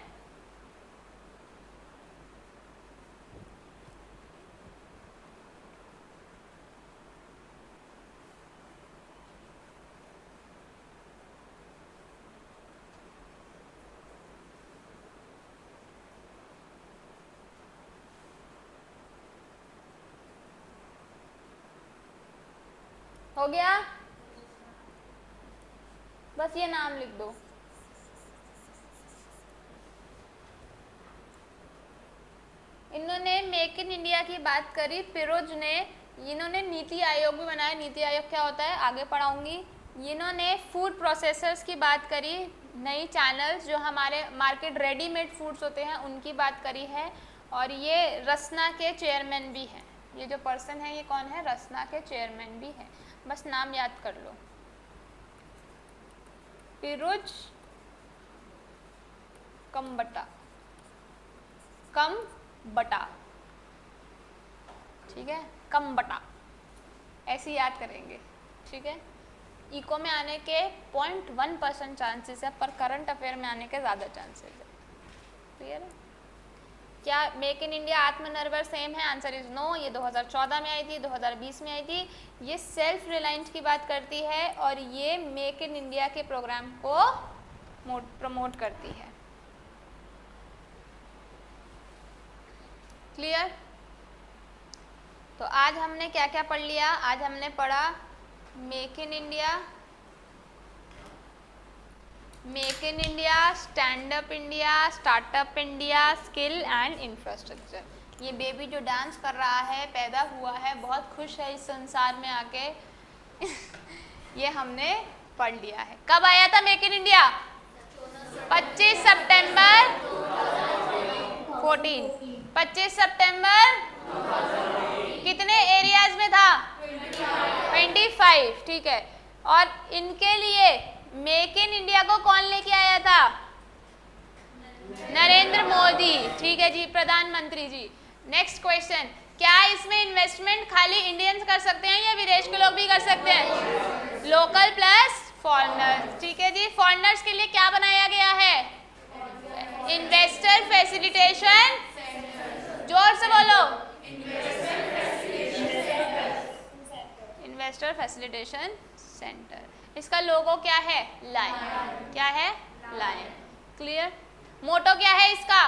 हो गया? बस ये नाम लिख दो। इन्होंने मेक इन इंडिया की बात करी, फिरोज ने, इन्होंने नीति आयोग भी बनाया। नीति आयोग क्या होता है आगे पढ़ाऊंगी। इन्होंने फूड प्रोसेसर्स की बात करी, नई चैनल्स जो हमारे मार्केट रेडीमेड फूड्स होते हैं उनकी बात करी है। और ये रसना के चेयरमैन भी हैं। ये जो पर्सन है ये कौन है? रसना के चेयरमैन भी हैं। बस नाम याद कर लो, फिरोज खम्बटा। कम बटा, ठीक है, कम बटा, ऐसे याद करेंगे, ठीक है। इको में आने के 0.1% चांसेस है, पर करंट अफेयर में आने के ज़्यादा चांसेस है। क्लियर है? क्या make in India Atmanirbhar same है? Answer is no. ये 2014 में आई थी, 2020 में आई थी। ये सेल्फ रिलायंस की बात करती है और ये मेक इन इंडिया के प्रोग्राम को प्रमोट करती है। क्लियर? तो आज हमने क्या क्या पढ़ लिया? आज हमने पढ़ा make in India, make in India, stand up India, startup India, skill and infrastructure. ये बेबी जो डांस कर रहा है, पैदा हुआ है, बहुत खुश है इस संसार में आके ये हमने पढ़ लिया है। कब आया था मेक इन इंडिया? 25 सितंबर 14। 25 सितंबर कितने एरियाज में था? 25, ठीक है। और इनके लिए मेक इन इंडिया को कौन लेके आया था? नरेंद्र मोदी, ठीक है जी, प्रधानमंत्री जी। नेक्स्ट क्वेश्चन, क्या इसमें इन्वेस्टमेंट खाली इंडियंस कर सकते हैं या विदेश के लोग भी कर सकते हैं? लोकल प्लस फॉरेनर्स, ठीक है जी। फॉरेनर्स के लिए क्या बनाया गया है? इन्वेस्टर फैसिलिटेशन, जोर से बोलो, इन्वेस्टर फैसिलिटेशन सेंटर। इसका लोगो क्या है? लायन। क्या है? लायन। क्लियर? मोटो क्या है इसका?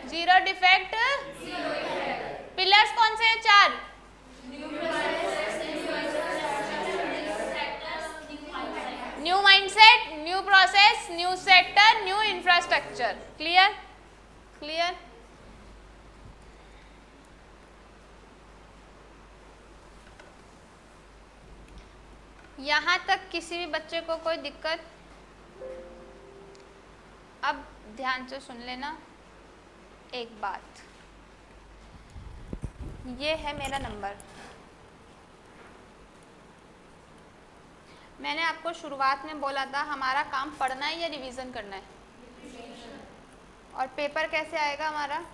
Zero defect. पिलर्स कौन से हैं? 4। New mindset, new process, new sector, new infrastructure. Clear? Clear? यहाँ तक किसी भी बच्चे को कोई दिक्कत? अब ध्यान से सुन लेना एक बात, ये है मेरा नंबर। मैंने आपको शुरुआत में बोला था हमारा काम पढ़ना है या रिवीजन करना है? और पेपर कैसे आएगा हमारा?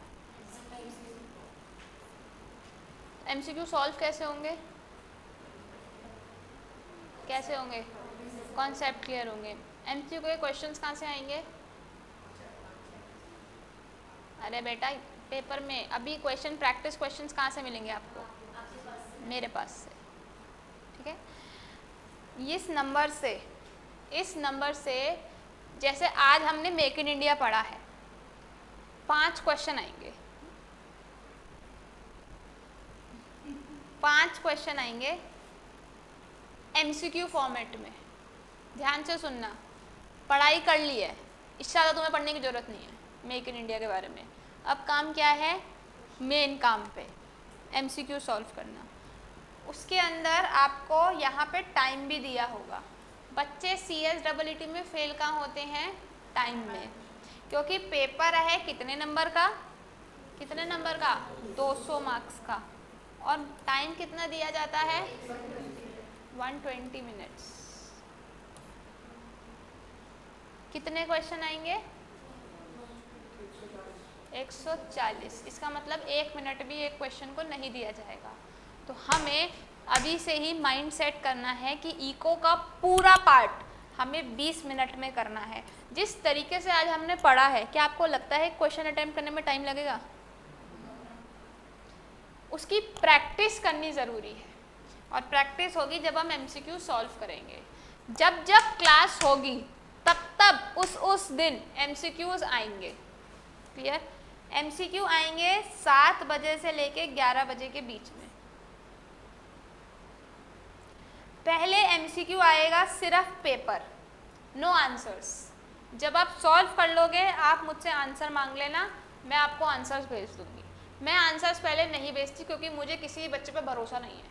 एमसीक्यू सॉल्व कैसे होंगे? कैसे होंगे? कॉन्सेप्ट क्लियर होंगे। एमसीक्यू के क्वेश्चंस कहाँ से आएंगे? अरे बेटा, पेपर में अभी क्वेश्चन, प्रैक्टिस क्वेश्चंस कहाँ से मिलेंगे आपको? मेरे पास से, ठीक है। इस नंबर से जैसे आज हमने मेक इन इंडिया पढ़ा है, 5 क्वेश्चन आएंगे, 5 क्वेश्चन आएंगे एमसीक्यू फॉर्मेट में। ध्यान से सुनना, पढ़ाई कर ली है, इससे ज़्यादा तुम्हें पढ़ने की ज़रूरत नहीं है मेक इन इंडिया के बारे में। अब काम क्या है? मेन काम पे एमसीक्यू सॉल्व करना। उसके अंदर आपको यहाँ पे टाइम भी दिया होगा। बच्चे CSEET में फेल कहाँ होते हैं? टाइम में, क्योंकि पेपर है कितने नंबर का? कितने नंबर का? 200 मार्क्स का। और टाइम कितना दिया जाता है? 120 मिनट्स। कितने क्वेश्चन आएंगे? 140। इसका मतलब 1 मिनट भी एक क्वेश्चन को नहीं दिया जाएगा। तो हमें अभी से ही माइंड सेट करना है कि इको का पूरा पार्ट हमें 20 मिनट में करना है। जिस तरीके से आज हमने पढ़ा है, क्या आपको लगता है क्वेश्चन अटेम्प्ट करने में टाइम लगेगा? उसकी प्रैक्टिस करनी ज़रूरी है, और प्रैक्टिस होगी जब हम एमसीक्यू सॉल्व करेंगे। जब जब क्लास होगी तब तब उस दिन एमसीक्यूज आएंगे। क्लियर? एमसीक्यू आएंगे 7 बजे से लेके 11 बजे के बीच में। पहले एमसीक्यू आएगा सिर्फ पेपर, नो आंसर्स। जब आप सॉल्व कर लोगे, आप मुझसे आंसर मांग लेना, मैं आपको आंसर्स भेज दूंगी। मैं आंसर्स पहले नहीं भेजती क्योंकि मुझे किसी भी बच्चे पे भरोसा नहीं है।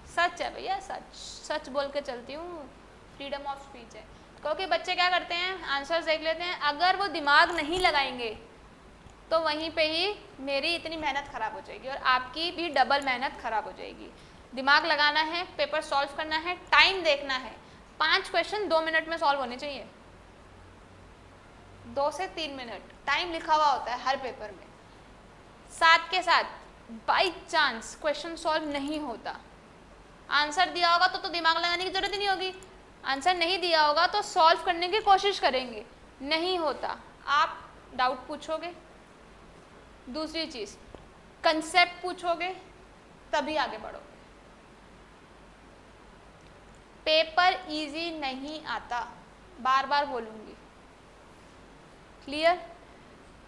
सच है भैया, सच बोल के चलती हूँ, फ्रीडम ऑफ स्पीच है। क्योंकि बच्चे क्या करते हैं, आंसर्स देख लेते हैं, अगर वो दिमाग नहीं लगाएंगे तो वहीं पे ही मेरी इतनी मेहनत ख़राब हो जाएगी और आपकी भी डबल मेहनत ख़राब हो जाएगी। दिमाग लगाना है, पेपर सॉल्व करना है, टाइम देखना है। 5 क्वेश्चन 2 मिनट में सॉल्व होने चाहिए। 2 से 3 मिनट टाइम लिखा हुआ होता है हर पेपर में। साथ के साथ बाई चांस क्वेश्चन सॉल्व नहीं होता, आंसर दिया होगा तो दिमाग लगाने की जरूरत ही नहीं होगी, आंसर नहीं दिया होगा तो सॉल्व करने की कोशिश करेंगे, नहीं होता आप डाउट पूछोगे। दूसरी चीज़ कंसेप्ट पूछोगे तभी आगे बढ़ोगे। पेपर इजी नहीं आता, बार बार बोलूँगी, क्लियर।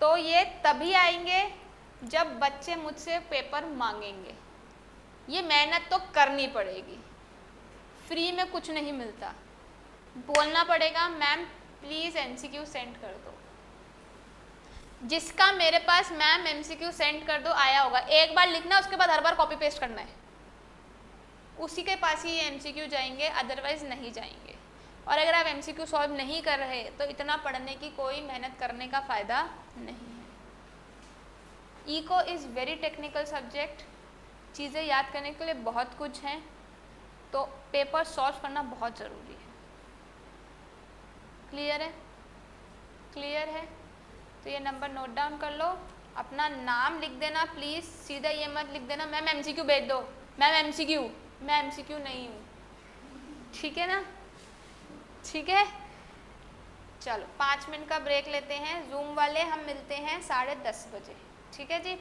तो ये तभी आएंगे जब बच्चे मुझसे पेपर मांगेंगे, ये मेहनत तो करनी पड़ेगी, फ्री में कुछ नहीं मिलता, बोलना पड़ेगा मैम प्लीज़ एमसीक्यू सेंड कर दो। जिसका मेरे पास मैम एमसीक्यू सेंड कर दो आया होगा, एक बार लिखना उसके बाद हर बार कॉपी पेस्ट करना है, उसी के पास ही एमसीक्यू जाएंगे, अदरवाइज नहीं जाएंगे। और अगर आप एमसीक्यू सॉल्व नहीं कर रहे तो इतना पढ़ने की कोई मेहनत करने का फ़ायदा नहीं है। Eco is very technical subject, चीज़ें याद करने के लिए बहुत कुछ हैं, तो पेपर सॉल्व करना बहुत ज़रूरी है। क्लियर है? क्लियर है? तो ये नंबर नोट डाउन कर लो, अपना नाम लिख देना प्लीज़, सीधा ये मत लिख देना मैम एमसीक्यू भेज दो, मैम एमसीक्यू, मैं एमसीक्यू नहीं हूँ, ठीक है ना? ठीक है, चलो 5 मिनट का ब्रेक लेते हैं। जूम वाले हम मिलते हैं 10:30 बजे, ठीक है जी।